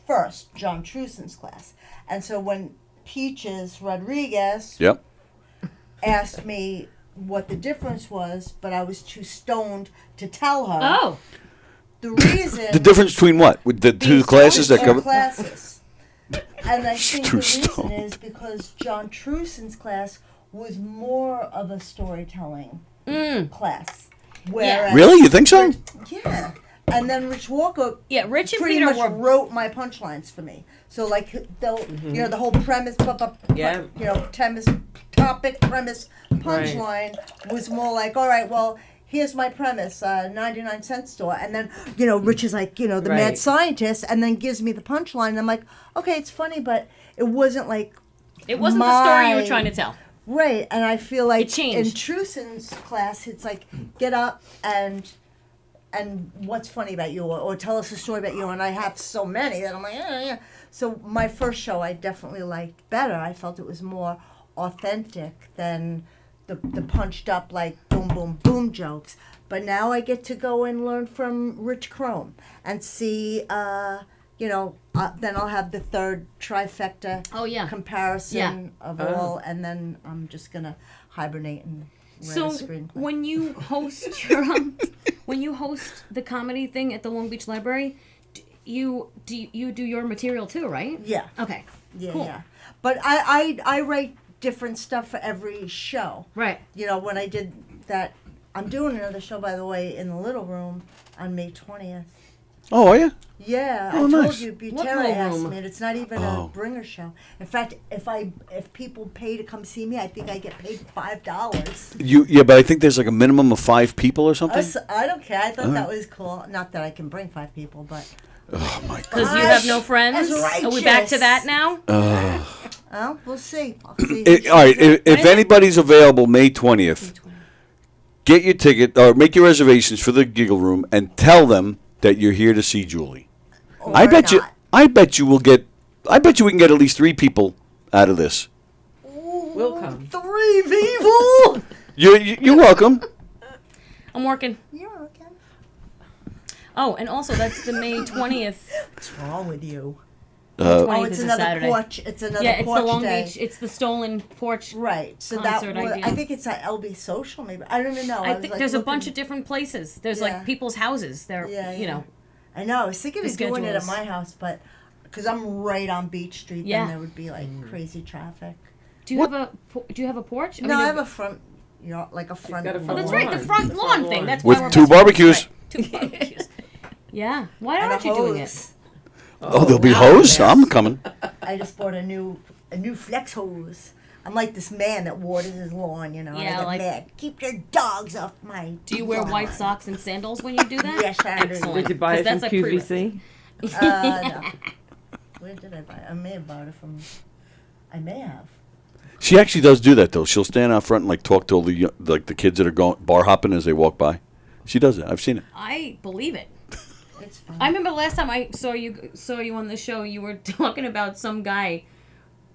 first, John Truson's class, and so when Peaches Rodriguez Yep. asked me what the difference was, but I was too stoned to tell her. Oh. The reason The difference between what? With the two classes that cover. classes. And I think the Too reason stoned. is because John Truson's class was more of a storytelling class. Whereas Really? You think so? Yeah. And then Rich Walker Yeah, Rich and pretty Peter much were. wrote my punchlines for me. So like they'll you know the whole premise Yeah. you know topic premise punchline was more like, all right, well, here's my premise, 99-cent store, and then you know Rich is like, you know, the mad Right. scientist, and then gives me the punchline, and I'm like, okay, it's funny, but it wasn't like It wasn't the story you were my- trying to tell. right. And I feel like It changed. in Truson's class, it's like get up and what's funny about you, or tell us a story about you, and I have so many that I'm like, yeah. So my first show I definitely liked better. I felt it was more authentic than the punched up like boom boom boom jokes. But now I get to go and learn from Rich Chrome and see, then I'll have the third trifecta comparison of all, and then I'm just going to hibernate and write a screenplay. When you host your when you host the comedy thing at the Long Beach Library, you do your material too, right? Yeah. Okay. Yeah, cool. yeah. But I write different stuff for every show. Right. When I did that, I'm doing another show, by the way, in the Little Room on May 20th. Oh, are you? Yeah, Oh, I told nice. you, What Butera Little asked Room? me, and it's not even a bringer show. In fact, if people pay to come see me, I think I get paid $5. But I think there's like a minimum of 5 people or something. I don't care. I thought that was cool. Not that I can bring 5 people, but. Oh my God! Because you have no friends. That's Are we back to that now? Well, we'll see. I'll see. All right. If anybody's available May 20th, get your ticket or make your reservations for the Giggle Room and tell them that you're here to see Julie. I bet you we can get at least 3 people out of this. We'll come. 3 people. You're welcome. I'm working. You're okay. Oh, and also that's the May 20th. What's wrong with you? 20th it's is a another Saturday. porch. It's another Yeah, it's porch the Long day. Beach. It's the stolen porch. Right. So concert idea. I think it's at LB Social, maybe. I don't even know. I was, think like, there's a looking- bunch of different places. There's Yeah. like people's houses. They're, you know. I know. I was thinking The of doing it at schedules. my house, but because I'm right on Beach Street, Yeah. then there would be like crazy traffic. Do you have a porch? No, I have a front yard, like a front. got a Oh, front that's lawn. right, the front lawn thing. That's With why we're 2 barbecues. Right. 2 barbecues. Yeah. Why and aren't a you doing it? hose. Oh, there'll be hose. I'm coming. I just bought a new flex hose. I'm like this man that waters his lawn, and I Yeah, get like- mad. Keep your dogs off my. Do you wear lawn." white socks and sandals when you do that? Yes, I do. Excellent. Did you buy it 'Cause from that's a QVC? No. Where did I buy it? I may have bought it from. I may have. She actually does do that though. She'll stand out front and like talk to all the kids that are going bar hopping as they walk by. She does that. I've seen it. I believe it. It's fine. I remember last time I saw you on the show, you were talking about some guy,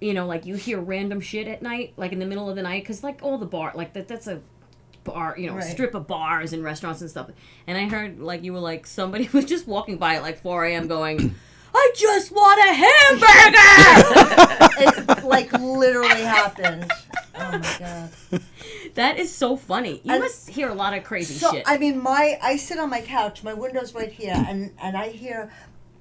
like you hear random shit at night, like in the middle of the night, because like all the bar, like that's a bar, Right. strip of bars and restaurants and stuff. And I heard like you were like somebody was just walking by at like 4 a.m. going, I just want a hamburger. It like literally happened. Oh my god. That is so funny. You And- must hear a lot of crazy So shit. I mean, I sit on my couch. My window's right here, and I hear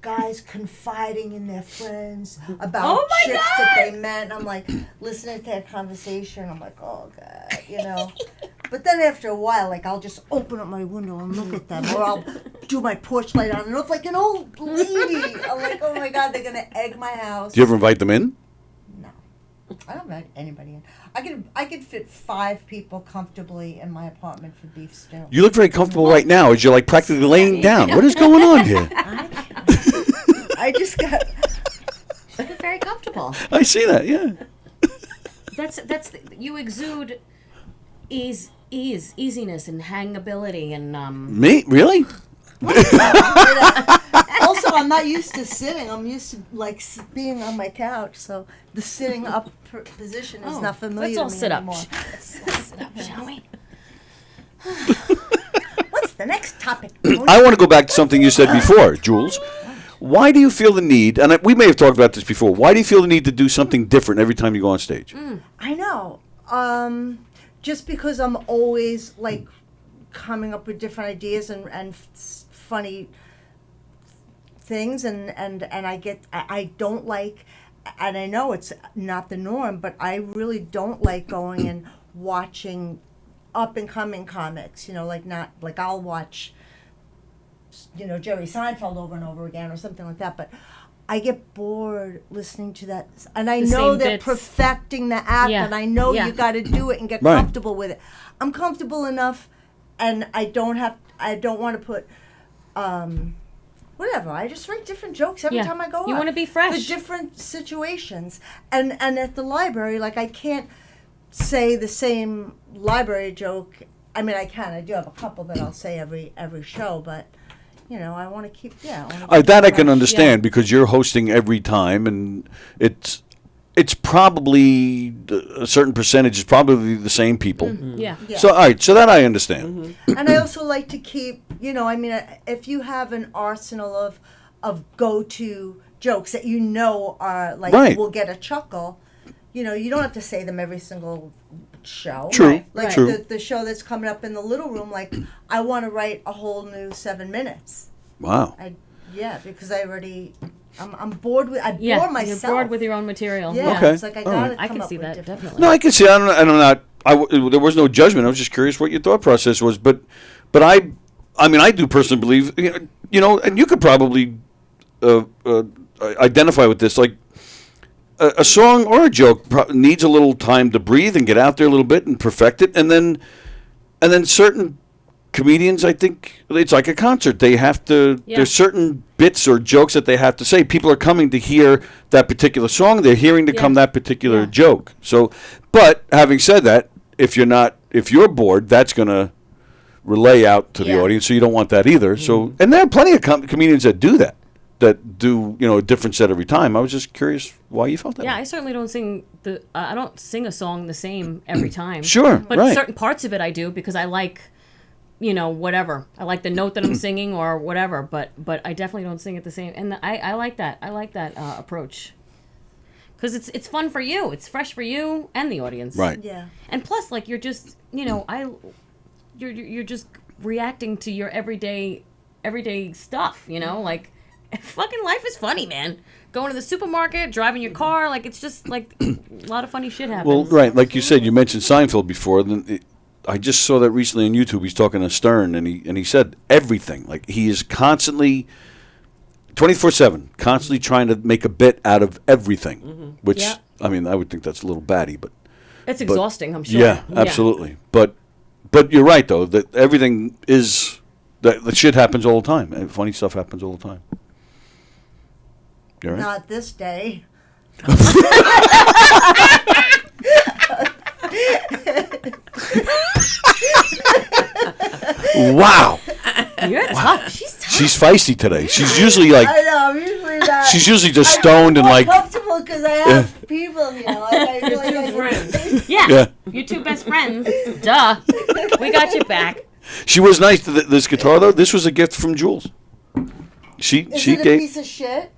guys confiding in their friends about Oh my chicks that God! they met. And I'm like listening to their conversation. I'm like, oh god, But then after a while, like I'll just open up my window and look at them, or I'll do my porch light on and look like an old lady. I'm like, oh my god, they're gonna egg my house. Do you ever invite them in? No, I don't invite anybody in. I could fit 5 people comfortably in my apartment for beef stew. You look very comfortable right now as you're like practically laying down. What is going on here? I just got. You're very comfortable. I see that. Yeah. You exude easiness and hangability and Me? Really? Also, I'm not used to sitting. I'm used to like being on my couch. So the sitting up position is not familiar let's all to me sit anymore. up. Let's all sit up, shall we? What's the next topic? I want to go back to something you said before, Jules. Why do you feel the need, and we may have talked about this before, why do you feel the need to do something different every time you go on stage? I know. Just because I'm always like coming up with different ideas and funny things, and I don't like, and I know it's not the norm, but I really don't like going and watching up and coming comics. Like I'll watch, Jerry Seinfeld over and over again or something like that, but I get bored listening to that, and I The know same they're bits. perfecting the act, Yeah. and I know Yeah. you got to do it and get Right. comfortable with it. I'm comfortable enough, and I don't want to put, whatever. I just write different jokes every Yeah. time I go. You out wanna be fresh. for different situations, and at the library, like I can't say the same library joke. I mean, I can. I do have a couple that I'll say every show, but. I want to keep, That I can understand because you're hosting every time, and it's it's probably a certain percentage is probably the same people. Yeah. Yeah. So all right, so that I understand. And I also like to keep, if you have an arsenal of go-to jokes that are like Right. will get a chuckle, you don't have to say them every single show. True. Right. Like True. the show that's coming up in the little room, like I want to write a whole new 7 minutes. Wow. Because I'm bored with. I bore myself. You're bored with your own material. Yeah, Okay. it's like I All gotta right. I come can up see with that different. definitely. No, I can see. I'm not. There was no judgment. I was just curious what your thought process was. But I mean, I do personally believe, and you could probably identify with this. Like a song or a joke needs a little time to breathe and get out there a little bit and perfect it, and then certain comedians, I think it's like a concert. They have to. Yeah. There's certain bits or jokes that they have to say. People are coming to hear that particular song. They're hearing to come that particular joke. So, but having said that, if you're bored, that's going to relay out to the audience. So you don't want that either. So, and there are plenty of comedians that do that. That do a different set every time. I was just curious why you felt that. Yeah, way. I certainly don't sing I don't sing a song the same every time. Sure, but right. certain parts of it I do because I like, whatever. I like the note that I'm singing or whatever. But I definitely don't sing it the same. And I like that. I like that approach because it's fun for you. It's fresh for you and the audience. Right. Yeah. And plus, like you're just you're just reacting to your everyday stuff. Like. Fucking life is funny, man. Going to the supermarket, driving your car, like it's just like a lot of funny shit happens. Well, right, like you said, you mentioned Seinfeld before. I just saw that recently on YouTube. He's talking to Stern, and he said everything. Like he is constantly, 24/7, constantly trying to make a bit out of everything. Which I mean, I would think that's a little batty, but it's exhausting. I'm sure. Yeah, absolutely. But you're right though that everything is that shit happens all the time, and funny stuff happens all the time. Right? Not this day. Wow. You're tough. She's tough. She's feisty today. She's usually like. I know. I'm usually not. She's usually just stoned and like. Comfortable because I have people. Like I feel like I friends. Yeah. Your two best friends. Duh. We got your back. She was nice. This guitar though. This was a gift from Jules. Is it a gave. piece of shit?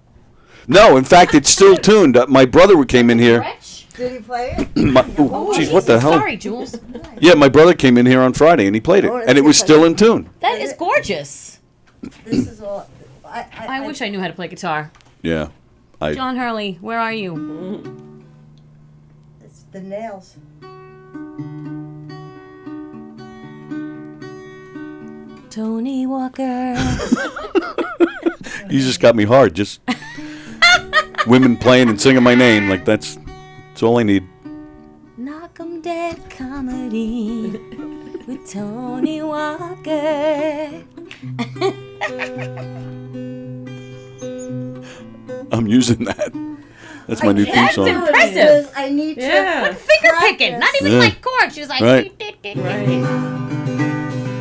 No, in fact, it's still tuned. My brother came in here. Did he play it? Jeez, what the hell? Sorry, Jules. Yeah, my brother came in here on Friday and he played it, and it was still in tune. That is gorgeous. This is all. I wish I knew how to play guitar. Yeah, John Hurley, where are you? It's the nails. Tony Walker. You just got me hard. Just women playing and singing my name like that's all I need. Knock 'em Dead Comedy with Tony Walker. I'm using that. That's my new theme song. Impressive. I need to. Yeah. Finger picking, not even Yeah. like chords. She was like, Right. Right.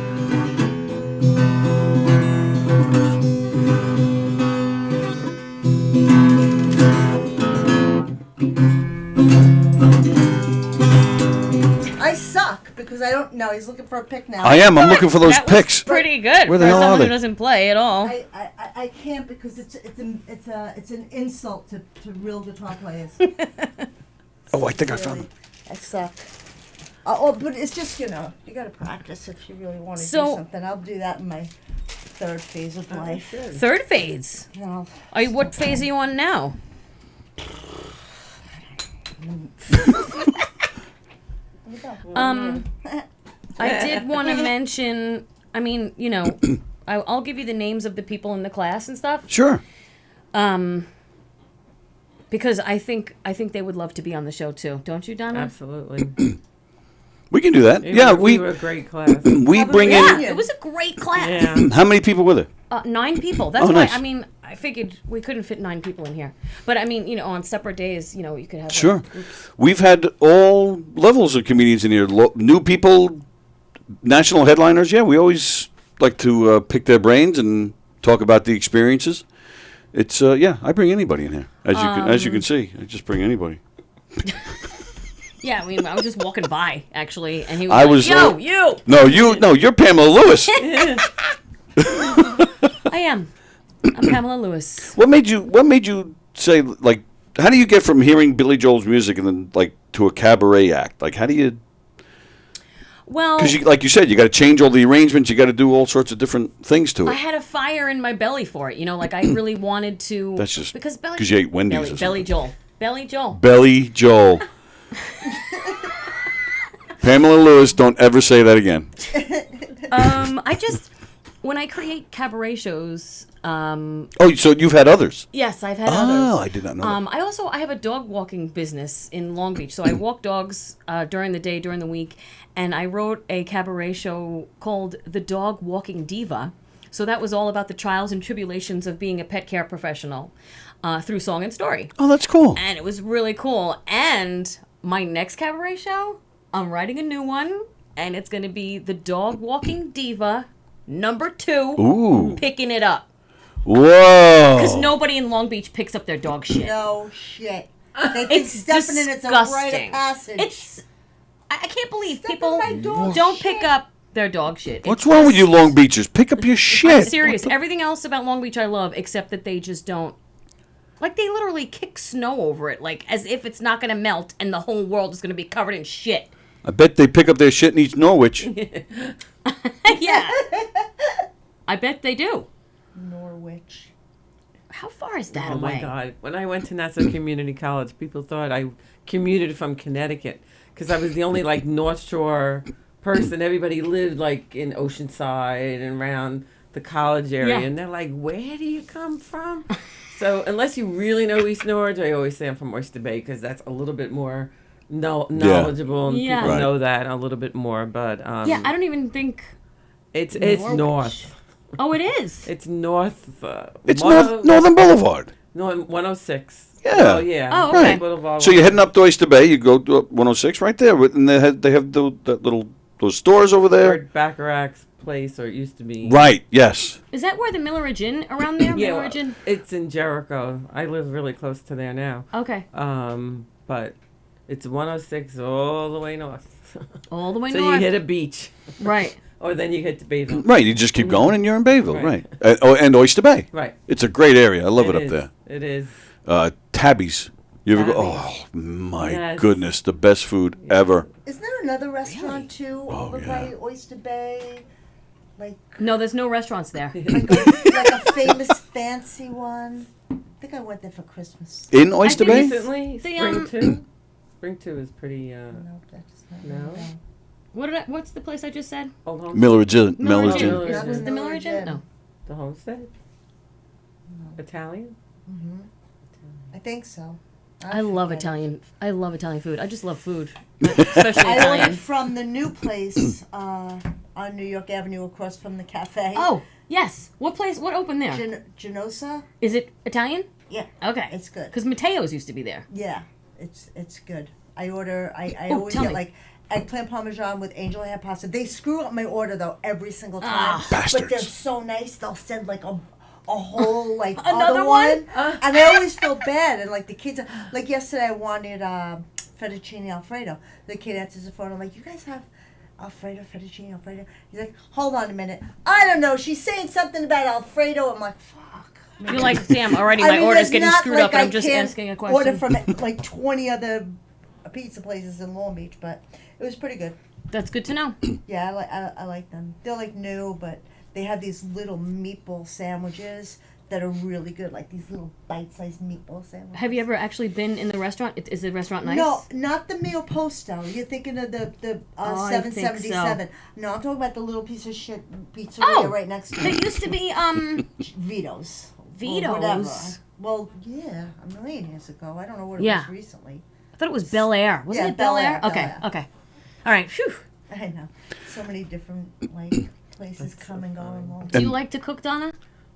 I suck because I don't know. He's looking for a pick now. I am. I'm looking for those that was picks. pretty good Where the for hell are someone they? who doesn't play at all. I can't because it's an insult to real guitar players. Oh, I think I found them. I suck. But it's just you gotta practice if you really want to do So- something. I'll do that in my third phase of life. Third phase. No. What phase are you on now? I did want to mention. I mean, I'll give you the names of the people in the class and stuff. Sure. Because I think they would love to be on the show too, don't you, Donna? Absolutely. We can do that. Yeah, we were a great class. we bring Yeah, in. it was a great class. Yeah. How many people were there? 9 people. That's Oh, why. nice. I mean, I figured we couldn't fit 9 people in here. But I mean, on separate days, you could have. Sure. groups. We've had all levels of comedians in here. New people, national headliners. Yeah, we always like to pick their brains and talk about the experiences. It's I bring anybody in here. As you can see, I just bring anybody. Yeah, I mean, I was just walking by actually, and he was I like, was- "Yo, you!" No, you're Pamela Lewis. I am. I'm Pamela Lewis. What made you say, like, how do you get from hearing Billy Joel's music and then, like, to a cabaret act? Like, how do you... Well, Because, like you said, you got to change all the arrangements. You got to do all sorts of different things to I it. had a fire in my belly for it. You know, like I really wanted to. That's just because you ate Wendy's or Belly something. Joel. Belly Joel. Belly Joel. Pamela Lewis, don't ever say that again. I just when I create cabaret shows. Oh, so you've had others? Yes, I've had Oh, others. I did not know that. I have a dog walking business in Long Beach, so I walk dogs during the day, during the week, and I wrote a cabaret show called The Dog Walking Diva. So that was all about the trials and tribulations of being a pet care professional through song and story. Oh, that's cool. And it was really cool. And my next cabaret show, I'm writing a new one, and it's going to be The Dog Walking Diva #2. Ooh. Picking it up. Whoa. Because nobody in Long Beach picks up their dog shit. No shit. They think It's stepping in it's a rite disgusting. of passage. It's I can't believe Step in people my dog don't shit. pick up their dog shit. What's wrong with you Long Beachers? Pick up your I'm shit. serious. Everything else about Long Beach I love, except that they just don't. Like, they literally kick snow over it, like, as if it's not going to melt and the whole world is going to be covered in shit. I bet they pick up their shit in East Norwich. Yeah. I bet they do. Norwich. How far is that Oh away? my God! When I went to Nassau Community College, people thought I commuted from Connecticut because I was the only like North Shore person. Everybody lived like in Oceanside and around the college area, Yeah. and they're like, "Where do you come from?" So unless you really know East Norwich, I always say I'm from Oyster Bay because that's a little bit more knowledgeable, and Yeah. people Right. know that a little bit more. But Yeah, I don't even think. it's Norwich. north. Oh, it is. It's north. It's Northern Boulevard. No, 106. Yeah. Oh, yeah. Oh, okay. Right. Boulevard. So you're heading up to Oyster Bay. You go to 106 right there, and they have those stores over there. Art Bacharach's place, or it used to be. Right. Yes. Is that where the Milleridge Inn around there? Yeah, Milleridge Inn? it's in Jericho. I live really close to there now. Okay. But it's 106 all the way north. All the way So north. you hit a beach, Right. or then you hit to Bayville. Right. You just keep going, and you're in Bayville. Right. Right. And Oyster Bay. Right. It's a great area. I love it up is. there. It is. Tabby's. You ever go? Tabby's. Oh my Yes. goodness, the best food ever. Isn't there another restaurant too over yeah. by Oyster Bay? Like No, there's no restaurants there. like a famous fancy one. I think I went there for Christmas. In Oyster think Bay? it's- Recently, The, Spring 2. Spring 2 is pretty. No, that's not No? What's the place I just said? Old home. Milleridge Inn. Milleridge Milleridge Inn. Inn. Milleridge Is Inn. was the Milleridge Inn? Milleridge No. The Homestead. Italian. I think so. I love forget. Italian. I love Italian food. I just love food, but especially I Italian. ordered from the new place on New York Avenue across from the cafe. Oh, yes. What place? What opened there? Genosa? Is it Italian? Yeah. Okay. It's good. Because Mateo's used to be there. Yeah, it's good. I order. I Oh, always tell get me. like eggplant parmesan with angel hair pasta. They screw up my order though every single time. Ah. But they're Bastards. so nice. They'll send like a whole like Another other one? and I always feel bad. And like the kids, like yesterday I wanted fettuccine alfredo. The kid answers the phone. I'm like, you guys have fettuccine alfredo? He's like, hold on a minute. I don't know. She's saying something about alfredo. I'm like, fuck. You're like, damn, already I my mean, order's there's getting not screwed like up, and I'm I just can't asking a Order question. from like 20 other pizza places in Long Beach, but it was pretty good. That's good to know. Yeah, I like them. They're like new, but they have these little meatball sandwiches that are really good, like these little bite-sized meatball sandwiches. Have you ever actually been in the restaurant? Is the restaurant nice? No, not the meal posto. You're thinking of the Oh, I think 777. No, I'm talking about the little piece of shit pizzeria Oh, right next to There it. used to be Vito's. Or Vito's. whatever. Well, yeah, a million years ago. I don't know what it Yeah. was recently. I thought it was Bel Air. Wasn't Yeah, it Bel Bel Air? Air, Bel Okay, Air. okay. All right. Phew. I know. So many different like places come and go along. Do you like to cook, Donna?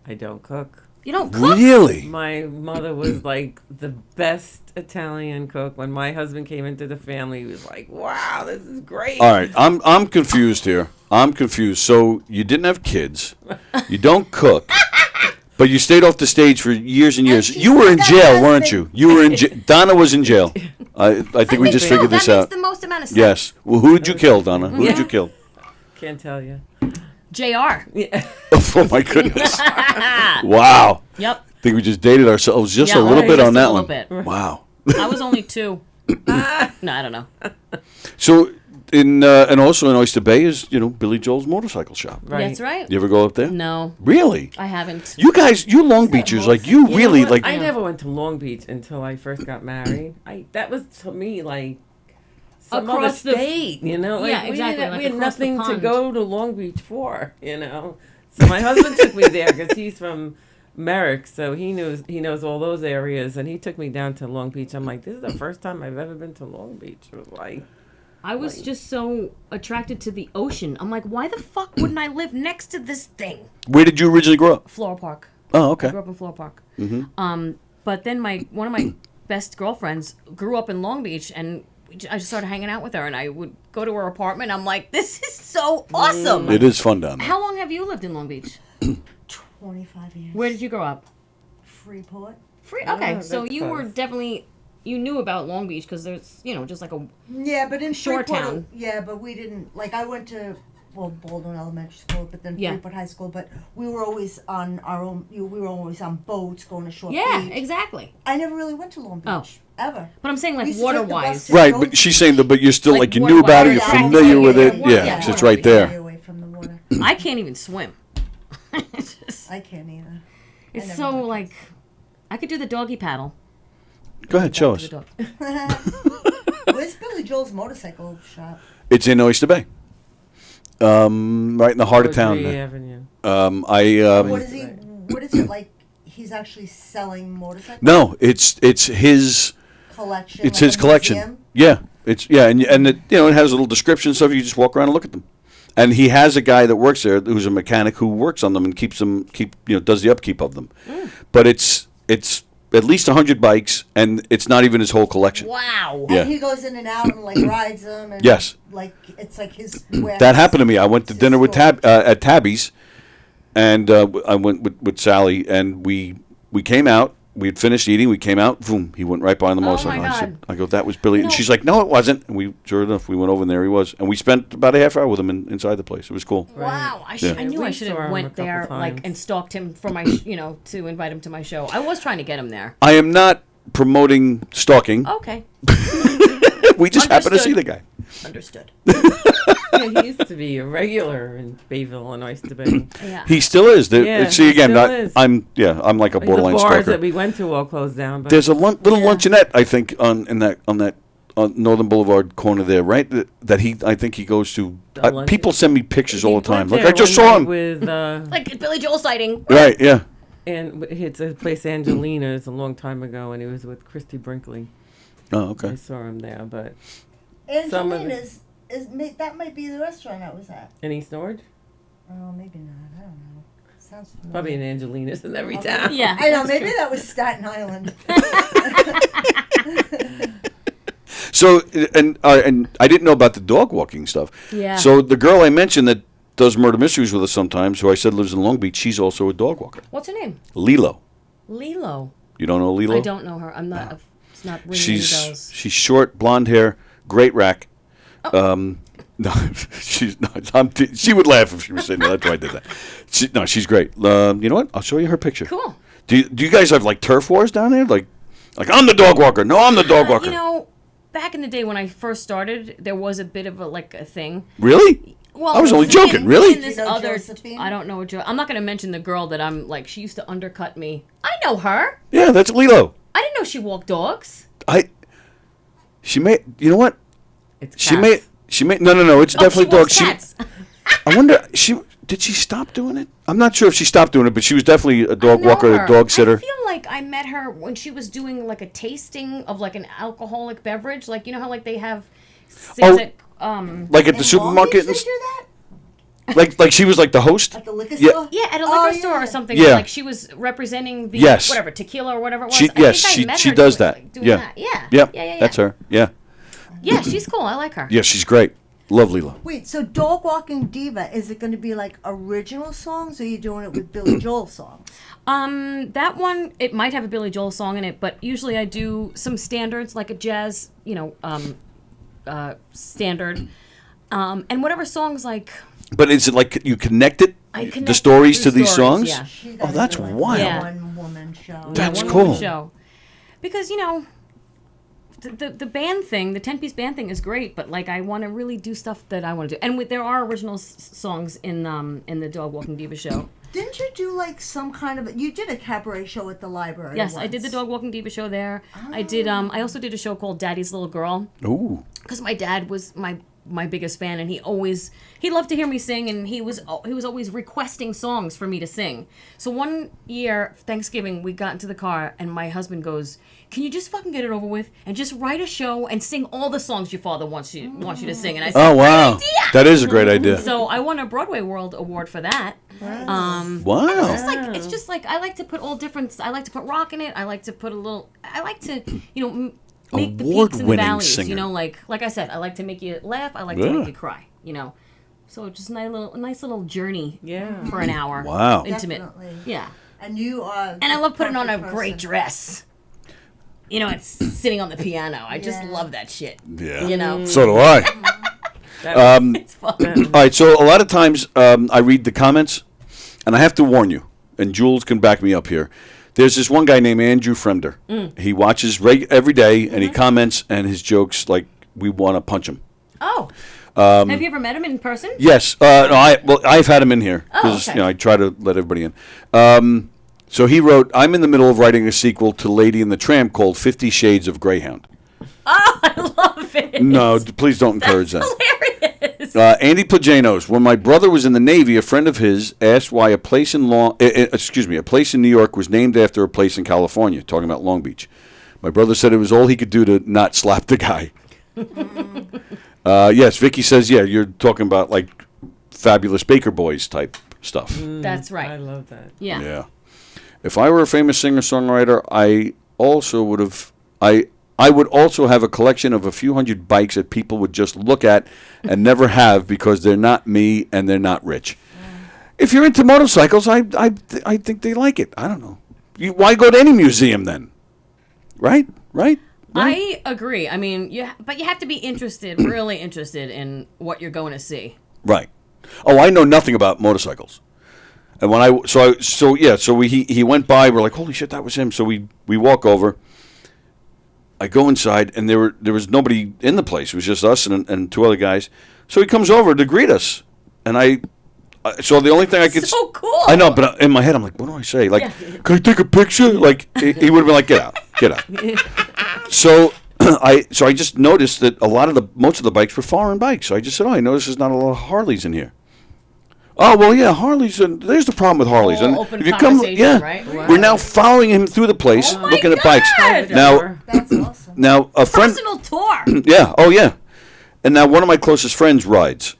I don't cook. You don't cook? Really? My mother was like the best Italian cook. When my husband came into the family, he was like, "Wow, this is great." All right, I'm confused here. I'm confused. So you didn't have kids, you don't cook, but you stayed off the stage for years and years. she You were in said jail, that weren't husband- you? You were in jail. Donna was in jail. I think we just figured this that out. makes the most amount of sense. Yes. Well, who did you kill, Donna? Who did you kill? Can't tell you. JR. Yeah. Oh my goodness! Wow. Yep. I think we just dated ourselves just a Yeah, little bit just on a that little one. bit. Wow. I was only 2. No, I don't know. So, and also in Oyster Bay is Billy Joel's motorcycle shop. Right. That's right. You ever go up there? No, Really? I haven't. You guys, you Long Beachers, like you You really know what? like. I never went to Long Beach until I first got married. That was to me like some Across other state, you know. Yeah, Like, exactly, We like had across the nothing to pond. go to Long Beach for, you know. So my husband took me there because he's from Merrick, so he knows all those areas, and he took me down to Long Beach. I'm like, this is the first time I've ever been to Long Beach. It was like. I was just so attracted to the ocean. I'm like, why the fuck wouldn't I live next to this thing? Where did you originally grow up? Floral Park. Oh, I okay. grew up in Floral Park. But then one of my best girlfriends grew up in Long Beach, and I just started hanging out with her, and I would go to her apartment. I'm like, this is so awesome. It is fun down there. How long have you lived in Long Beach? 25 years. Where did you grow up? Freeport. Okay, Oh, so that's you were close. definitely, you knew about Long Beach because there's, just like a, Yeah, but in Shore Freeport, town. yeah, but we didn't, like, I went to, Baldwin Elementary School, but then Yeah. Freeport High School, but we were always on our own, we were always on boats going to Shore yeah, Beach. exactly. I never really went to Long Beach, Oh. ever. But I'm saying We like used to take the water-wise. bus to Right, go but to- she's saying that, but you're still Like like you water- knew about it, water- you're yeah, familiar with yeah, it. water- Yeah, yeah, so it's water- right there. Stay away from the water. I can't even swim. I can't either. It's never so went. like, I could do the doggy paddle. Go ahead, show To us. the dog. Where's Billy Joel's motorcycle shop? It's in Oyster Bay. Right in the heart of town. Audrey there. Avenue. What is he? What is it like? He's actually selling motorcycles. No, it's his Collection. it's like his a collection. museum? Yeah, and it, it has a little description and stuff. You just walk around and look at them. And he has a guy that works there who's a mechanic who works on them and does the upkeep of them. But it's at least 100 bikes, and it's not even his whole collection. Wow. Yeah. And he goes in and out and like rides them. And Yes. Like it's like his. That happened to me. I went to It's dinner with cool. at Tabby's, and I went with Sally, and we came out. We had finished eating. We came out. Boom! He went right behind the Oh, motorcycle. my I said, God. "I go, that was brilliant." And she's like, "No, it wasn't." And we, sure enough, we went over, and there he was. And we spent about a half hour with him inside the place. It was cool. Wow, Yeah. I knew I We should saw have him a went couple there like times. and stalked him for my, to invite him to my show. I was trying to get him there. I am not promoting stalking. Okay, We just happened to see Understood. the guy. understood. Yeah, he used to be a regular in Bayville and Oyster Bay. Yeah. He still is. Yeah, See he again, still is. I'm like a The borderline bars stalker. that we went to all closed down. But There's a little luncheonette, I think, on that Northern Boulevard corner there, right? That I think he goes to. The luncheon- People send me pictures all He the time. went Like there I just one saw night him. with Like Billy Joel sighting. Right? Yeah. and it's a place Angelina's a long time ago, and he was with Christy Brinkley. Oh, I okay. saw him there, but some of it- Angelina's that might be the restaurant I was at. in East Orange, Oh, maybe not. I don't know. Sounds familiar. probably an Angelina's in every Okay. town. Yeah. I know. Maybe that was Staten Island. So and I didn't know about the dog walking stuff. Yeah. So the girl I mentioned that does murder mysteries with us sometimes, who I said lives in Long Beach, she's also a dog walker. What's her name? Lilo. Lilo. You don't know Lilo? I don't know her. I'm not. It's not ringing any bells. She's short, blonde hair, great rack. Oh. No, she's not. She would laugh if she was saying that. That's why I did that. She's great. You know what? I'll show you her picture. Cool. Do you guys have like turf wars down there? Like I'm the dog walker. No, I'm the dog walker. Back in the day when I first started, there was a bit of a thing. Really? Well, I was only me joking. and- Really? me and this You know other, Josephine? I don't know what I'm not going to mention the girl that I'm like. She used to undercut me. I know her. Yeah, that's Lilo. I didn't know she walked dogs. She may. You know what? It's She cats. may. No. It's definitely she walks dogs. cats. I wonder. Did she stop doing it? I'm not sure if she stopped doing it, but she was definitely a I dog know walker, her. a dog sitter. I feel like I met her when she was doing like a tasting of like an alcoholic beverage. Like you know how like they have things Oh. at Like at the In Long supermarket. Beach And they do that? like she was like the host. At the liquor Yeah. store? yeah, at a Oh, liquor store yeah. or something. Yeah. Like she was representing the Yes. whatever tequila or whatever it was. She I think I met she her does doing, that. doing Yeah. that. Yeah. Yep. Yeah. That's her. Yeah. Yeah, she's cool. I like her. Yeah, she's great. Lovely love. Wait, so Dog Walking Diva, is it going to be like original songs, or are you doing it with Billy Joel songs? That one, it might have a Billy Joel song in it, but usually I do some standards, like a jazz, standard, and whatever songs like. But is it like you connected I connect the stories to the these stories, songs? yeah. Oh, that's wild. Yeah. One-woman show. That's one-woman cool. Show. Because the band thing, the 10-piece band thing is great, but like I want to really do stuff that I want to do, and there are original songs in the Dog Walking Diva show. Didn't you do like some kind of? You did a cabaret show at the library. Yes, once. I did the Dog Walking Diva show there. I did. I also did a show called Daddy's Little Girl. Ooh. Because my dad was my biggest fan, and he loved to hear me sing, and he was always requesting songs for me to sing. So one year, Thanksgiving, we got into the car, and my husband goes, "Can you just fucking get it over with and just write a show and sing all the songs your father wants you to sing?" And I said, Oh, wow. "Great idea!" That is a great idea. So I won a Broadway World Award for that. Wow. It's just like I like to put all different. I like to put rock in it. I like to put a little. I like to make the peaks and the Award-winning valleys. singer. Like I said, I like to make you laugh. I like to make you cry. So just a nice little journey. Yeah. For an hour. Wow. Intimate. Definitely. Yeah. And you are. And I love putting on a perfect great person. dress. It's sitting on the piano. I just Yeah. love that shit. Yeah. So do I. It's fun. All right, so a lot of times I read the comments, and I have to warn you, and Jules can back me up here. There's this one guy named Andrew Fremder. He watches every day, and he comments, and his jokes, like, we want to punch him. Oh. Have you ever met him in person? Yes. No, I've had him in here, because okay. I try to let everybody in. So he wrote, I'm in the middle of writing a sequel to Lady and the Tramp called 50 Shades of Greyhound. Oh, I love it. No, please don't encourage that. Hilarious. Andy Plajanos. When my brother was in the Navy, a friend of his asked why a place in New York was named after a place in California. Talking about Long Beach. My brother said it was all he could do to not slap the guy. Yes, Vicky says, yeah, you're talking about like Fabulous Baker Boys type stuff. That's right. I love that. Yeah. Yeah. If I were a famous singer-songwriter, I would also have a collection of a few hundred bikes that people would just look at and never have because they're not me and they're not rich. If you're into motorcycles, I think they like it. I don't know. Why go to any museum then? Right? I agree. I mean, but you have to be interested, really interested in what you're going to see. Right. Oh, I know nothing about motorcycles. And when he went by, we're like, holy shit, that was him. So we walk over. I go inside, and there was nobody in the place. It was just us and two other guys. So he comes over to greet us, and so the only thing I could So cool. I know, but in my head I'm like, what do I say? Like, can I take a picture? Like he would have been like, get out. So I just noticed that most of the bikes were foreign bikes. So I just said, I noticed there's not a lot of Harleys in here. Oh, well, yeah, Harleys, and there's the problem with Harleys. And Open if you conversation, right? we're now following him through the place, Oh my looking at God! bikes. Now, That's awesome. now a friend, Personal tour. yeah, oh yeah, and now one of my closest friends rides.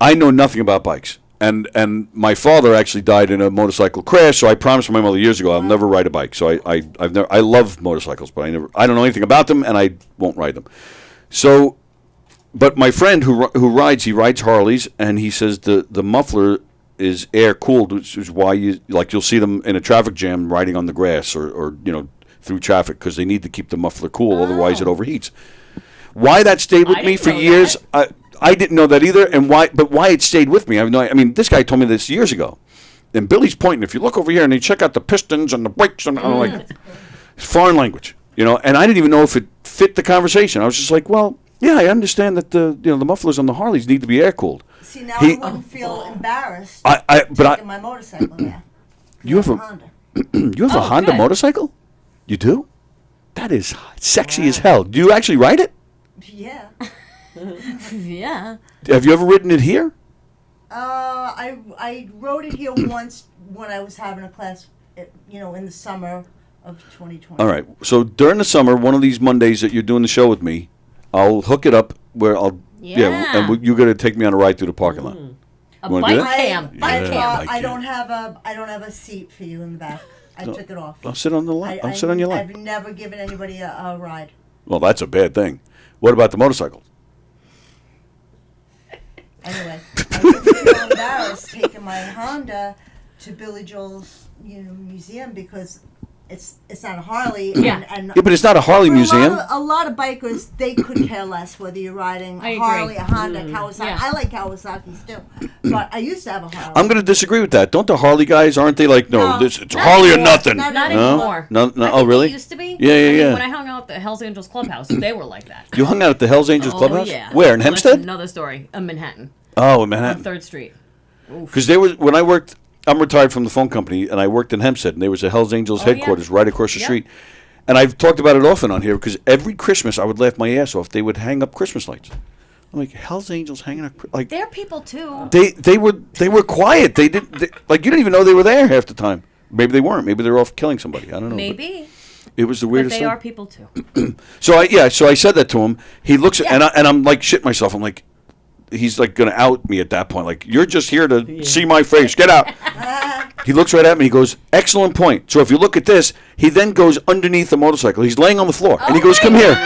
I know nothing about bikes, and my father actually died in a motorcycle crash. So I promised my mother years ago I'll never ride a bike. So I love motorcycles, but I don't know anything about them, and I won't ride them. So. But my friend who rides Harleys, and he says the muffler is air cooled, which is why you'll see them in a traffic jam riding on the grass or through traffic because they need to keep the muffler cool, otherwise it overheats. Why that stayed with me for years, I didn't know that either, and why it stayed with me. I mean, this guy told me this years ago. And Billy's pointing. If you look over here and you check out the pistons and the brakes, and I'm like, it's foreign language, and I didn't even know if it fit the conversation. I was just like, well. Yeah, I understand that the mufflers on the Harleys need to be air cooled. See, now I wouldn't feel embarrassed taking my motorcycle there. You have a Honda. you have a Honda good. motorcycle? You do? That is sexy as hell. Do you actually ride it? Yeah. Yeah. Have you ever ridden it here? I rode it here once when I was having a class, in the summer of 2020. All right. So during the summer, one of these Mondays that you're doing the show with me, I'll hook it up where you're gonna take me on a ride through the parking lot. A wanna do bike that? cam. Bike cam. I don't have a seat for you in the back. I took it off. I'll sit on the lap. I'll sit on your lap. I've never given anybody a ride. Well, that's a bad thing. What about the motorcycles? Anyway, I was so embarrassed taking my Honda to Billy Joel's, museum because it's not a Harley. Yeah. And Yeah, but it's not a Harley museum. A lot of bikers, they could care less whether you're riding I a agree. Harley, a Honda, Kawasaki. Yeah. I like Kawasaki's too, but I used to have a Harley. I'm going to disagree with that. Don't the Harley guys, aren't they like, no, No, it's not Harley or anymore. nothing? Not Not No? anymore. No, I think oh, really? It used to be. Yeah, I mean, yeah. when I hung out at the Hells Angels Clubhouse, they were like that. You hung out at the Hells Angels Clubhouse? Oh, yeah. Where, in Well, that's Hempstead? another story. Manhattan. Oh, in On Manhattan. 3rd Street. Because when I worked, I'm retired from the phone company, and I worked in Hempstead, and there was a Hells Angels Oh, yeah. headquarters right across the Yep. street. And I've talked about it often on here because every Christmas I would laugh my ass off. They would hang up Christmas lights. I'm like, Hells Angels hanging up, like They're people too. they were quiet. They didn't like you didn't even know they were there half the time. Maybe they weren't. Maybe they were off killing somebody. I don't know. Maybe. It was the But weirdest they thing. are people too. So I said that to him. He looks at, and I'm like shit myself. I'm like, he's like gonna out me at that point. Like, you're just here to see my face. Get out. He looks right at me. He goes, excellent point. So if you look at this, he then goes underneath the motorcycle. He's laying on the floor, and he goes, come here.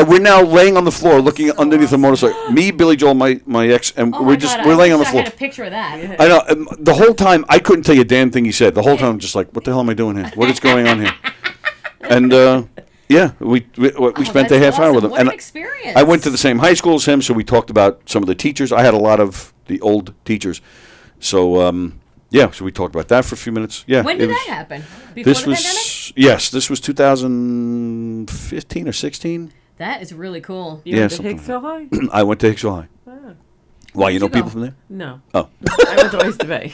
We're now laying on the floor, looking underneath the motorcycle. Me, Billy Joel, my ex, and Oh we're my just God, we're I laying on the wish floor. I had a picture of that. I know. The whole time, I couldn't tell you a damn thing he said. The whole time, I'm just like, what the hell am I doing here? What is going on here? And yeah, we spent a half hour with him. What And an experience. I went to the same high school as him, so we talked about some of the teachers. I had a lot of the old teachers. So, yeah, so we talked about that for a few minutes. Yeah. When it did was- that happen? Before This the pandemic? was, yes, this was 2015 or 16. That is really cool. You Yeah, went to something Hicksville High? I went to Hicksville High. Ah. Why, you know Where'd you people go? from there? No. Oh, I went to Oyster Bay.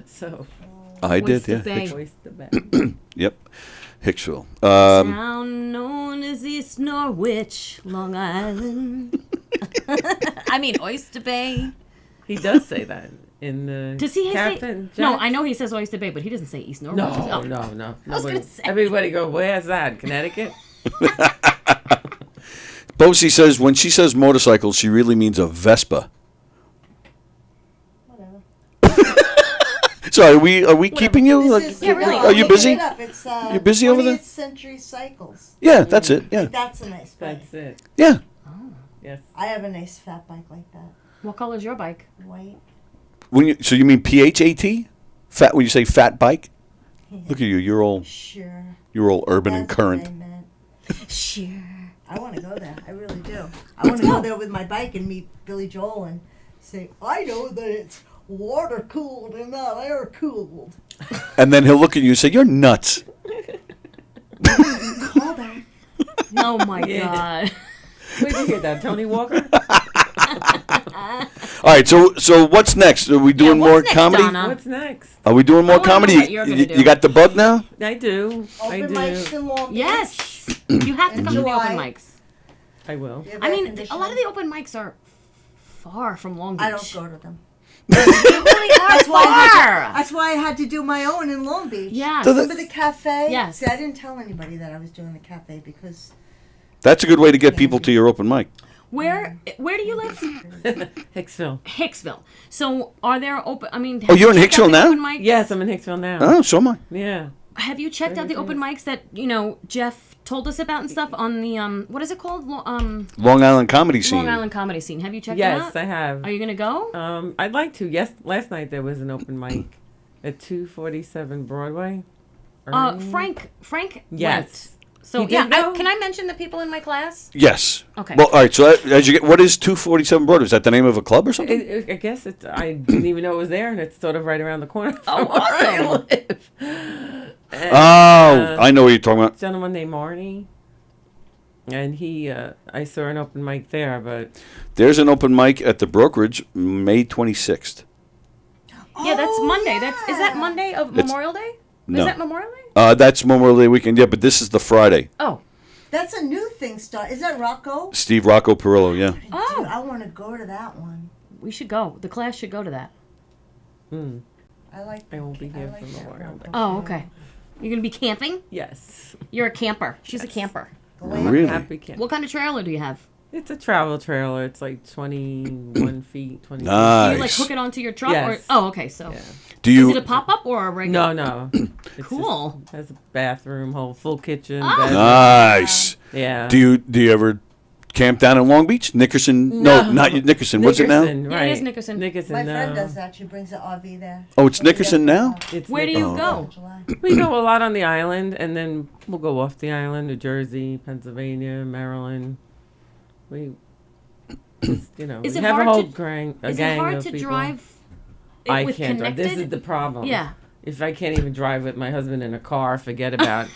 So, I did, Oyster yeah. Bay. Oyster Bay. Yep, Hicksville. Town known as East Norwich, Long Island. I mean, Oyster Bay. He does say that in the Does he say? Captain No, Jack? I know he says Oyster Bay, but he doesn't say East Norwich. No, Oh. no. I was Nobody- gonna say. Everybody go, where's that? Connecticut? Bosie says when she says motorcycle, she really means a Vespa. Whatever. So are we keeping you? Like, This is, Yeah, really. no, Are I'm you making busy? it up. It's, You're busy over there? 20th Century Cycles. Yeah, that's it. Yeah, That's a nice bike. That's it. yeah. Yes. I have a nice fat bike like that. What color's your bike? White. So you mean PHAT? Fat? When you say fat bike? Look at you. You're all Sure. urban and That's what I current. meant. Sure. I want to go there. I really do. I want to go there with my bike and meet Billy Joel and say, I know that it's water cooled and not air cooled. And then he'll look at you and say, "You're nuts." Call back. Oh my Yeah. God. Where'd you hear that? Tony Walker? All right. So what's next? Are we doing what's more next, comedy? Donna? What's next? Are we doing more I wanna know comedy? what you're gonna You do. got the bug now? I do. I Open do. mics in Long Beach. Yes. You have to In come to the open July. mics. I will. You have I air mean, a conditioning? lot of the open mics are far from Long Beach. I don't go to them. They really are That's why, far. that's why I had to do my own in Long Beach. Yes. Remember the cafe? Yes. See, I didn't tell anybody that I was doing the cafe because That's a good way to get people to your open mic. Where do you live? Hicksville. Hicksville. So are there open? I mean, Oh, you're in have you checked Hicksville out the now? Open mics? Yes, I'm in Hicksville now. Oh, so am I. Yeah. Have you checked out the open mics that Jeff told us about and stuff on the what is it called? Long Island comedy scene. Long Island comedy scene. Have you checked them Yes, out? I have. Are you gonna go? I'd like to. Yes, last night there was an open mic at 247 Broadway. Frank Yes. went. So He did yeah, go? can I mention the people in my class? Yes. Okay. Well, all right. So as you get, what is 247 Broadway? Is that the name of a club or something? I guess it's. I didn't even know it was there, and it's sort of right around the corner. Oh, from where I awesome. live. And, I know what you're talking about. a gentleman named Marnie, and I saw an open mic there, but There's an open mic at the brokerage May 26th. Yeah, that's Oh, Monday. Is that Monday of It's- Memorial Day? no. Is that Memorial Day? That's Memorial Day weekend. Yeah, but this is the Friday. Oh. that's a new thing. Is that Rocco? Steve Rocco Perillo. Yeah. Oh. Dude, I want to go to that one. We should go. The class should go to that. I like. I won't be here like for that Memorial Day. Rocco. Oh, okay. You're gonna be camping? Yes. You're a camper. She's a camper. Really? Happy camp. What kind of trailer do you have? It's a travel trailer. It's like 21 feet. 20. Do you like Nice. hook it onto your truck? Yes. Or oh, okay. So Yeah. Do is you? it a pop up or a regular? No. It's Cool. Just, has a bathroom, whole full kitchen. Oh. bedroom. Nice. Yeah. Do you ever camp down in Long Beach? Nickerson? No, not Nickerson. What's it now? Nickerson, Yeah, right. it is Nickerson. Nickerson. My friend does that. She brings an RV there. Oh, it's Nickerson now? It's Where do you go? July. We go a lot on the island, and then we'll go off the island: New Jersey, Pennsylvania, Maryland. We, just, Is we it have a hard whole to- gang, a Is gang it hard of to people. drive I with can't drive. This connected? is the problem. Yeah. If I can't even drive with my husband in a car, forget about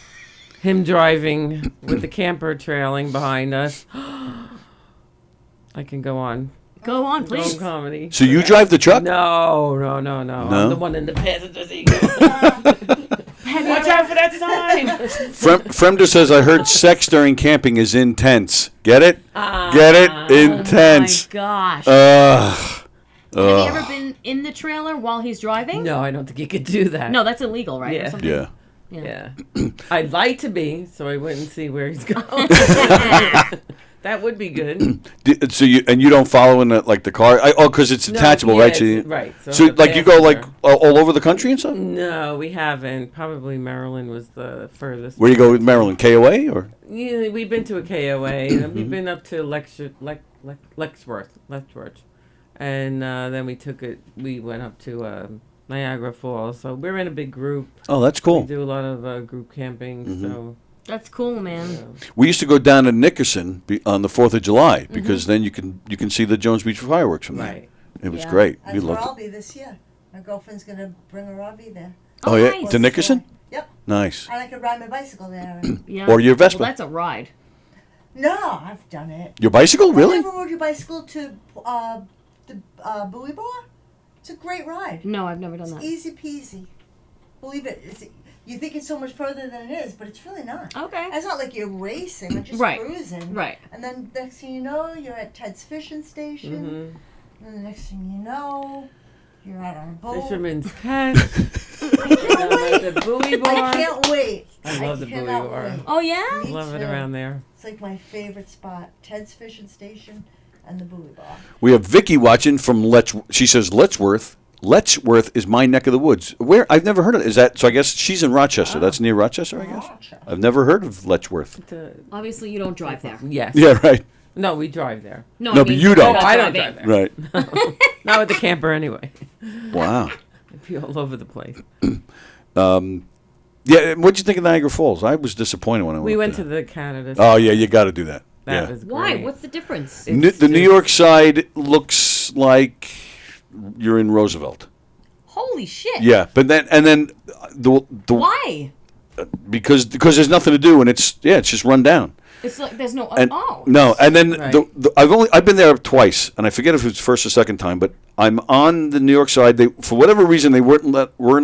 him driving with the camper trailing behind us. I can go on. Go on, please. Home comedy. So you drive the truck? No. I'm the one in the passenger seat. Watch out for that sign. Fremder says, I heard sex during camping is intense. Get it? Get it? Intense. Oh my gosh. Ugh. Have you ever been in the trailer while he's driving? No, I don't think you could do that. No, that's illegal, right? Or Yeah. something? Yeah. Yeah. I'd like to be, so I wouldn't see where he's going. That would be good. So you don't follow in the car? Because it's detachable, No, right? yeah, So, you, right. so I'm the you go passenger. all over the country and stuff? No, we haven't. Probably Maryland was the furthest. Where do you go with Maryland? KOA or? Yeah, we've been to a KOA, and we've been up to Lexworth, and then we went up to Niagara Falls. So we're in a big group. Oh, that's cool. We do a lot of group camping. So That's cool, man. We used to go down to Nickerson on the 4th of July because then you can see the Jones Beach fireworks from there. right. It was Yeah. great. That's We where loved I'll it. be this year. My girlfriend's going to bring her RV there. Oh, yeah? nice. To Nickerson? Yep. Nice. And I could ride my bicycle there. Yeah. Or your Vespa. Well, that's a ride. No, I've done it. Your bicycle? Really? Have you ever rode your bicycle to the buoy bar? It's a great ride. No, I've never done It's that. easy peasy. Believe it. You think it's so much further than it is, but it's really not. Okay. It's not like you're racing, you're just Right. cruising. Right. And then next thing you know, you're at Ted's fishing station. And the next thing you know, you're out on a boat. Fisherman's Catch. I The buoy can't bar. wait. I love the buoy cannot bar. wait. Oh, yeah? Me Love it too. around there. It's like my favorite spot. Ted's fishing station and the buoy bar. We have Vicky watching from she says Letchworth. Letchworth is my neck of the woods. Where? I've never heard of it. Is that, so I guess she's in Rochester. That's near Rochester, I guess? Rochester. I've never heard of Letchworth. Obviously, you don't drive there. Yes. Yeah, right. No, we drive there. No, No, I but mean, you you're don't. not I don't driving. drive there. Right. Not with the camper anyway. Wow. I'd be all over the place. Yeah, what'd you think of Niagara Falls? I was disappointed when I went We went there. to the Canada. Oh, yeah, you got to do that. That yeah. was great. Why? What's the difference? It's The New just- York side looks like you're in Roosevelt. Holy shit. Yeah, but then the Why? because there's nothing to do and it's just run down. It's like there's no. And oh. no, and then Right. I've been there twice, and I forget if it's first or second time, but I'm on the New York side. They, for whatever reason, they weren't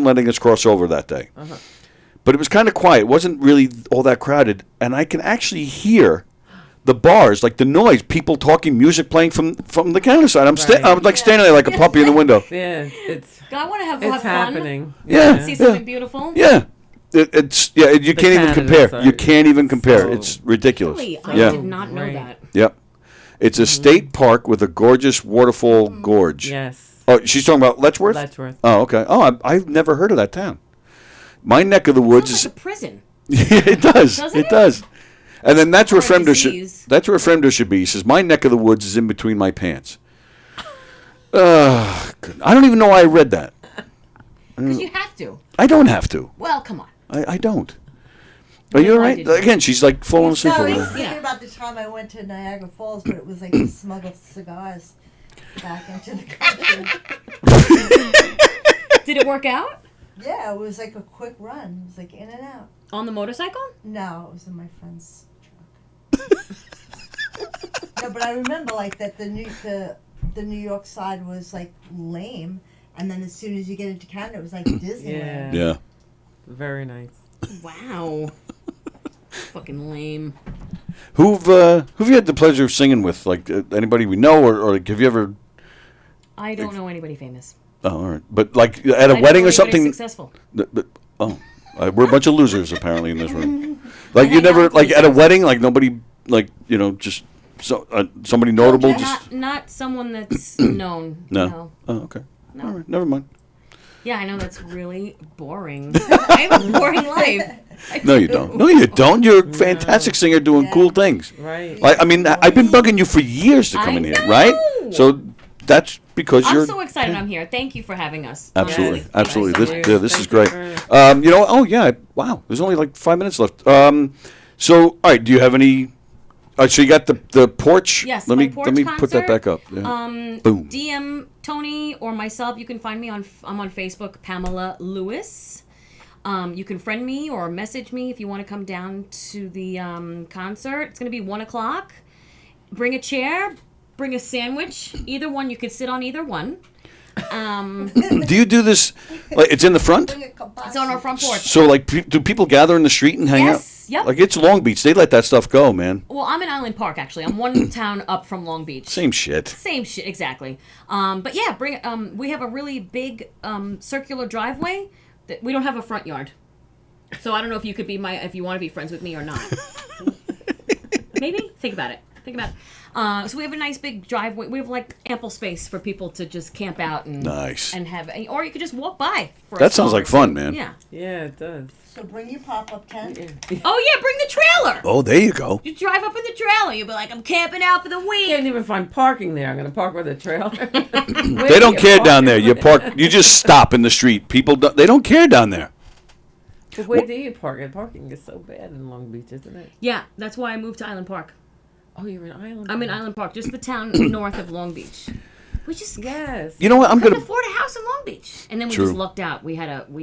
letting us cross over that day. But it was kind of quiet. It wasn't really all that crowded, and I can actually hear the bars, like the noise, people talking, music playing from the counter side. I'm like standing there like a puppy in the window. Yeah, it's I want to have it's fun. happening. Yeah. See something beautiful. Yeah. You can't even Canada compare. side You can't even compare. so- It's ridiculous. Really? I Yeah. did not know Right. that. Yep. It's a state park with a gorgeous waterfall gorge. Yes. Oh, she's talking about Letchworth? Letchworth. Oh, okay. Oh, I've never heard of that town. My neck of the woods Sounds is. like a prison. Yeah, it does. Doesn't It it? does. And then that's where Or a Fremder should. disease. That's where Fremder should be. He says, "My neck of the woods is in between my pants." I don't even know why I read that. Because you have to. I don't have to. Well, come on. I don't. Are you all why right? did you? Again, she's like falling asleep No, over he's there. thinking Yeah. about the time I went to Niagara Falls, but it was like to smuggle cigars back into the country. Did it work out? Yeah, it was like a quick run. It was like in and out. On the motorcycle? No, it was in my friend's truck. No, but I remember like that the New York side was like lame, and then as soon as you get into Canada, it was like Disneyland. Yeah. Very nice. Wow. Fucking lame. Who've you had the pleasure of singing with? Like anybody we know, or like, have you ever? I don't know anybody famous. Oh, all right. But like at a I don't wedding know or anybody something. Successful. We're a bunch of losers apparently in this room. Like you hang never out with like at a losers. wedding, like nobody, like just somebody notable. Just Not someone that's known. no. Oh, okay. All right. Never mind. Yeah, I know that's really boring. I have a boring life. No, you don't. No, you don't. You're a fantastic singer doing cool things. Right. I mean, I've been bugging you for years to come in here, right? So that's because I'm you're. so excited I'm here. Thank you for having us. Absolutely, Yes. absolutely. Thank This you. this is Thank great. you for- Oh yeah, wow. There's only like 5 minutes left. So all right, do you have any? So you got the porch. Yes, Let my me porch put that concert. back up. Yeah. Boom. DM Tony or myself. You can find me I'm on Facebook, Pamela Lewis. You can friend me or message me if you want to come down to the concert. It's going to be 1:00. Bring a chair, bring a sandwich. Either one, you could sit on either one. Do you do this? Like it's in the front. It's on our front porch. So like, do people gather in the street and hang Yes, out? yep. Like it's Long Beach. They let that stuff go, man. Well, I'm in Island Park, actually. I'm one town up from Long Beach. Same shit. Same shit, exactly. But yeah, we have a really big circular driveway. That we don't have a front yard. So I don't know if you could if you want to be friends with me or not. Maybe? Think about it. So we have a nice big driveway. We have like ample space for people to just camp out and Nice. and have, or you could just walk by. For That a sounds song like or fun, two. man. Yeah. Yeah, it does. So bring your pop-up tent. Oh yeah, bring the trailer. Oh, there you go. You drive up in the trailer. You'll be like, I'm camping out for the week. Can't even find parking there. I'm gonna park with a trailer. They don't care down there. You park. You just stop in the street. People. They don't care down there. But where do you park? And parking is so bad in Long Beach, isn't it? Yeah, that's why I moved to Island Park. Oh, you're in Island. I'm in Island Park, just the town north of Long Beach. We just Yes. You know what? I'm couldn't gonna. afford a house in Long Beach, and then we True. just lucked out. We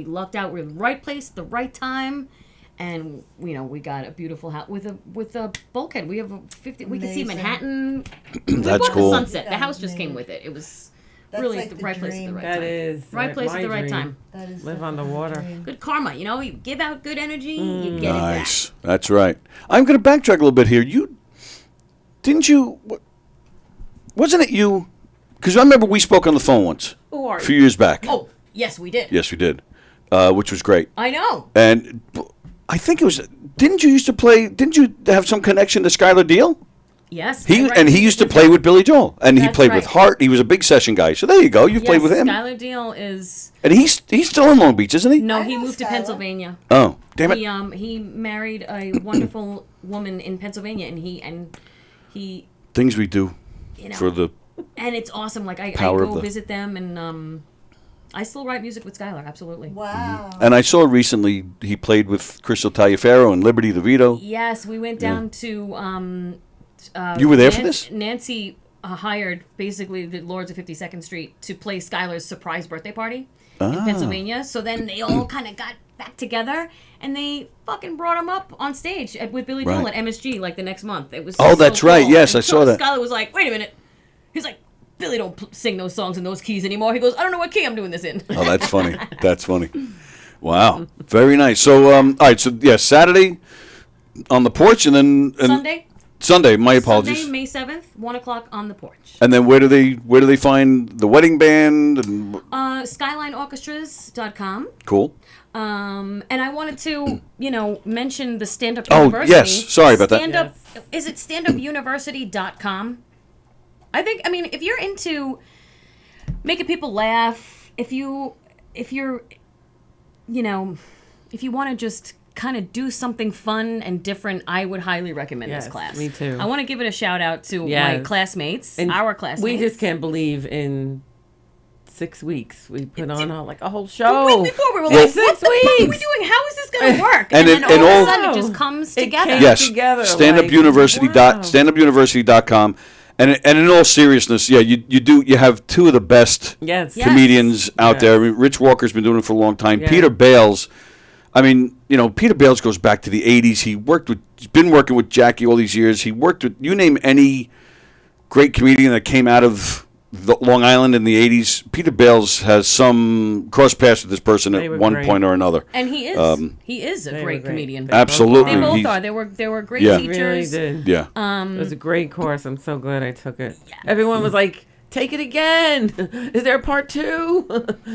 lucked out. We were in the right place, at the right time, and we got a beautiful house with a bulkhead. We have a 50. We can see Amazing. Manhattan. That's The cool. sunset. The Yeah, house just came amazing. with it. It was That's really like the the right place at the dream. right That time. is Right place my at the right dream. time. That is Live the on the fucking water. dream. Good karma. You give out good energy, you get it back. Nice. That's right. I'm gonna backtrack a little bit here. Wasn't it you? Because I remember we spoke on the phone once Who are a few you? years back. Oh, yes, we did. Yes, we did, which was great. I know. And I think it was. Didn't you used to play? Didn't you have some connection to Skylar Deal? Yes. He I and he used to play with Billy Joel, and he That's played with right. Hart. He was a big session guy. So there you go. You played with him, Skylar Deal is and he's still in Long Beach, isn't he? no. I He know moved to Skylar. Pennsylvania. Oh, damn it! He married a wonderful woman in Pennsylvania, and he Things we do you know for the. and it's awesome. Like I Power of go the- visit them, and I still write music with Skylar. Absolutely. Wow. And I saw recently he played with Crystal Taliaferro and Liberty DeVito. Yes, we went down to. You were there for this? Nancy hired basically the Lords of 52nd Street to play Skylar's surprise birthday party in Pennsylvania. So then they all kind of got back together and they fucking brought him up on stage with Billy Joel Right. at MSG like the next month. It was Oh, so that's right. cool. Yes, And I saw that. Skylar was like, wait a minute. He's like, Billy don't sing those songs in those keys anymore. He goes, I don't know what key I'm doing this in. Oh, that's funny. That's funny. Wow, very nice. So, all right. So, yeah, Saturday on the porch, and then Sunday. My apologies. Sunday, May 7th, 1:00 on the porch. And then where do they find the wedding band? And SkylineOrchestras.com. cool. And I wanted to, mention the Stand Up Oh, University. yes. Sorry about that. Stand Up, is it standupuniversity.com? If you're into making people laugh, if you want to just kind of do something fun and different, I would highly recommend this Yes, class. me too. I want to give it a shout out to my Yes. classmates, And our classmates. We just can't believe in 6 weeks we put on like a whole show. Before we were In like, 6 what the fuck are we weeks. doing? How is this going to work? And then it- and all all- of a sudden it just comes It together. came Yes, together, standupuniversity.com. Standupuniversity.com. And in all seriousness, yeah, you have two of the best Yes. Yes. comedians out Yes. there. I mean, Rich Walker's been doing it for a long time. Yeah. Peter Bales, Peter Bales goes back to the 80s. He's been working with Jackie all these years. He worked with, you name any great comedian that came out of Long Island in the 80s. Peter Bales has some cross paths with this person They at were one great. point or another. And he is. He is a They were great great. comedian. They Absolutely. They both He's- are. They were great Yeah. teachers. Really did. Yeah. It was a great course. I'm so glad I took it. Everyone was like, "Take it again. Is there a part 2?"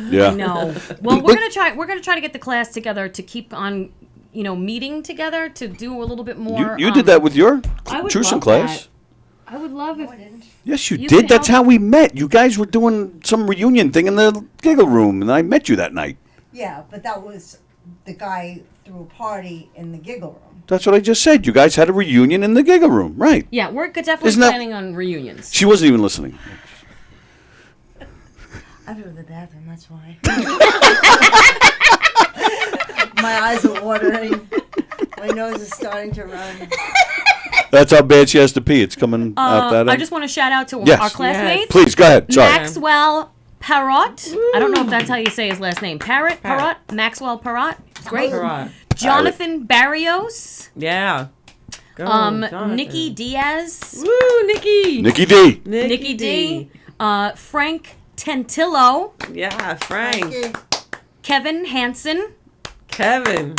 Yeah. No. Well, we're gonna try. We're gonna try to get the class together to keep on, meeting together to do a little bit more. You did that with your I would Truson love class? that. I would love if. Yes, you You did. could That's help- how we met. You guys were doing some reunion thing in the giggle room, and I met you that night. Yeah, but that was the guy threw a party in the giggle room. That's what I just said. You guys had a reunion in the giggle room, right? Yeah, we're definitely Isn't that- planning on reunions. She wasn't even listening. I go to the bathroom, that's why. My eyes are watering. My nose is starting to run. That's how bad she has to pee. It's coming out that I end. just want to shout out to Yes. our classmates. Please, go ahead. Sorry. Maxwell Parrot. I don't know if that's how you say his last name. Parrot? Maxwell Parrot. Great. Parrot. Jonathan Barrios. Yeah. Go, Jonathan. Nikki Diaz. Woo, Nikki. Nikki D. Nikki D. Frank Tentillo. Yeah, Frank. Kevin Hansen. Kevin.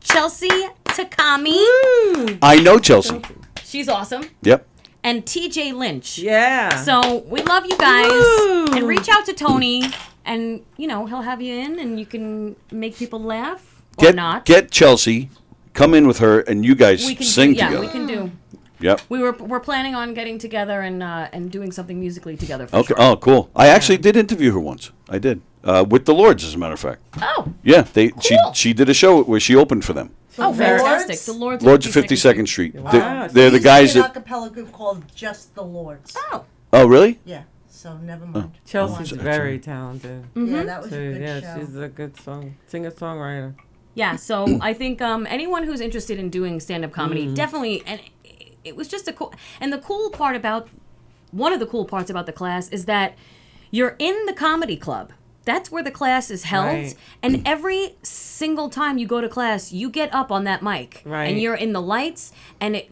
Chelsea Takami. Woo. I know Chelsea. She's awesome. Yep. And TJ Lynch. Yeah. So we love you guys. Woo. And reach out to Tony, and he'll have you in, and you can make people laugh or not. Get Chelsea, come in with her, and you guys We can sing do, yeah, together. we can do. Yep. We're planning on getting together and doing something musically together. For Okay. Sure. Oh, cool. I actually did interview her once. I did with the Lords, as a matter of fact. Oh. Yeah. Cool. She did a show where she opened for them. Oh, fantastic! The Lords of 52nd Street. Wow. They're the guys There's an that. acapella group called Just the Lords. Oh, really? Yeah, so never mind. Chelsea's very talented. Yeah, that was So, a good yeah, show. she's a good singer-songwriter. Yeah. So I think anyone who's interested in doing stand-up comedy definitely, and it was just a cool. And one of the cool parts about the class is that you're in the comedy club. That's where the class is held, Right. and every single time you go to class, you get up on that mic, Right. and you're in the lights, and it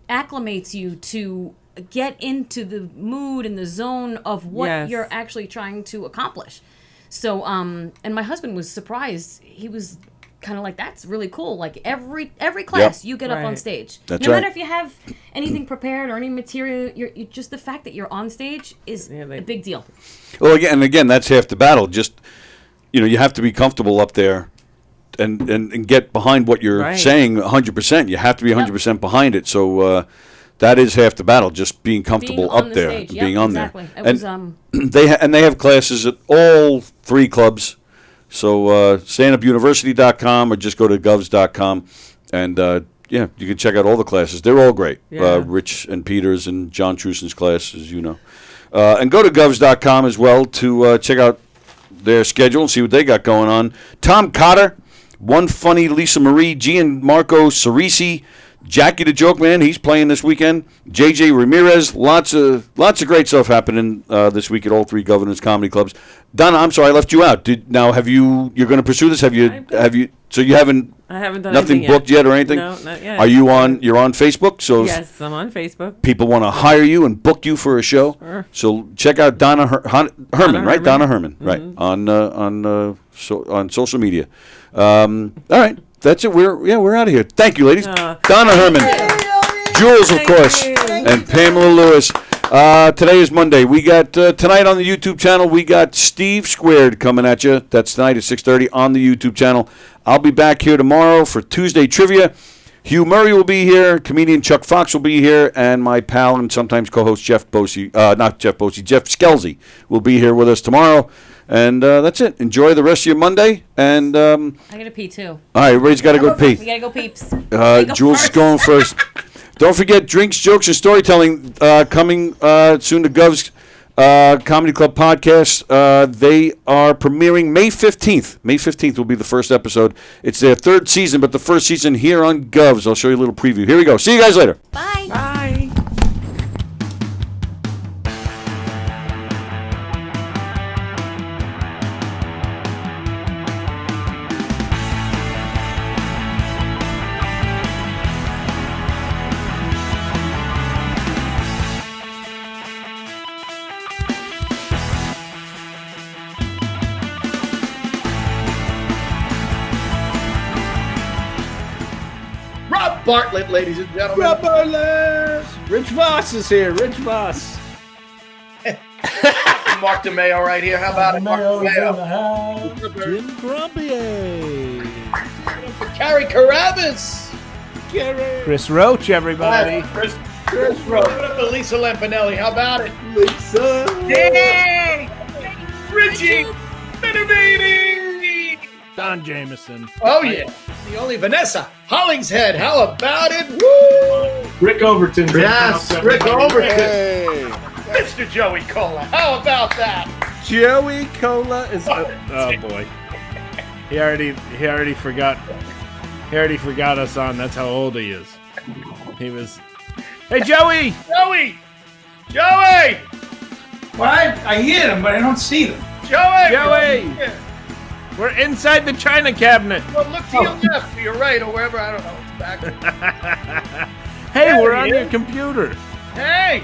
acclimates you to get into the mood and the zone of what Yes. you're actually trying to accomplish. So, and my husband was surprised. He was kind of like, "That's really cool." Like every class, you get up on Right. stage. That's no right. matter if you have anything prepared or any material, you're just the fact that you're on stage is a big deal. Well, again, that's half the battle. Just you have to be comfortable up there, and get behind what you're Right. saying 100%. You have to be 100% behind it. So that is half the battle. Just being comfortable Being on up the there, stage. and Yep, being on exactly. there. It And was, they have classes at all three clubs. So standupuniversity.com or just go to govs.com, and you can check out all the classes. They're all great. Yeah. Rich and Peters and John Truson's class, as you know. And go to govs.com as well to check out their schedule and see what they got going on. Tom Cotter, One Funny Lisa Marie, Gianmarco Cerisi, Jackie the Joke Man, he's playing this weekend. JJ Ramirez, lots of great stuff happening this week at all three Governors Comedy Clubs. Donna, I'm sorry I left you out. You're going to pursue this? Have you? So you haven't? I haven't done nothing anything booked yet or anything? No, not yet. Are you on? You're on Facebook. So Yes, I'm on Facebook. people want to hire you and book you for a show. Sure. So check out Donna Herman, right? Herman. Donna Herman, right? On social media. All right, that's it. We're out of here. Thank you, ladies. Donna Herman, Jules, of course, and Pamela Lewis. Today is Monday. We got tonight on the YouTube channel. We got Steve Squared coming at you. That's tonight at 6:30 on the YouTube channel. I'll be back here tomorrow for Tuesday trivia. Hugh Murray will be here. Comedian Chuck Fox will be here, and my pal and sometimes co-host Jeff Skelsey will be here with us tomorrow. And that's it. Enjoy the rest of your Monday. And I gotta pee too. all right, everybody's got to go pee. We gotta go, peeps. Go Jules is first. going first. Don't forget Drinks, Jokes, and Storytelling coming soon to Gov's Comedy Club podcast. They are premiering May 15th. May 15th will be the first episode. It's their third season, but the first season here on Govs. I'll show you a little preview. Here we go. See you guys later. Bye. Bye. Rob Bartlett, ladies and gentlemen. Rob Bartlett! Rich Voss is here. Rich Voss. Mark DeMeo right here. How about it, Mark DeMeo? Jim Grumpier. Carrie Carabas. Chris Roach, everybody. Chris Rowe. Give it up to Lisa Lampanelli. How about it? Lisa. Yay! Richie Benavides. Don Jameson. Oh, yeah. The only Vanessa Hollingshead. How about it? Woo! Rick Overton. Yes, Rick Overton. Hey. Mr. Joey Cola. How about that? Joey Cola is. Oh boy. He already forgot. He already forgot us on. That's how old he is. He was. Hey, Joey! Joey! Joey! Well, I hear them, but I don't see them. Joey! Joey! We're inside the china cabinet. Well, look to your left, to your right, or wherever. I don't know. It's back. Hey, we're on your computer. Hey!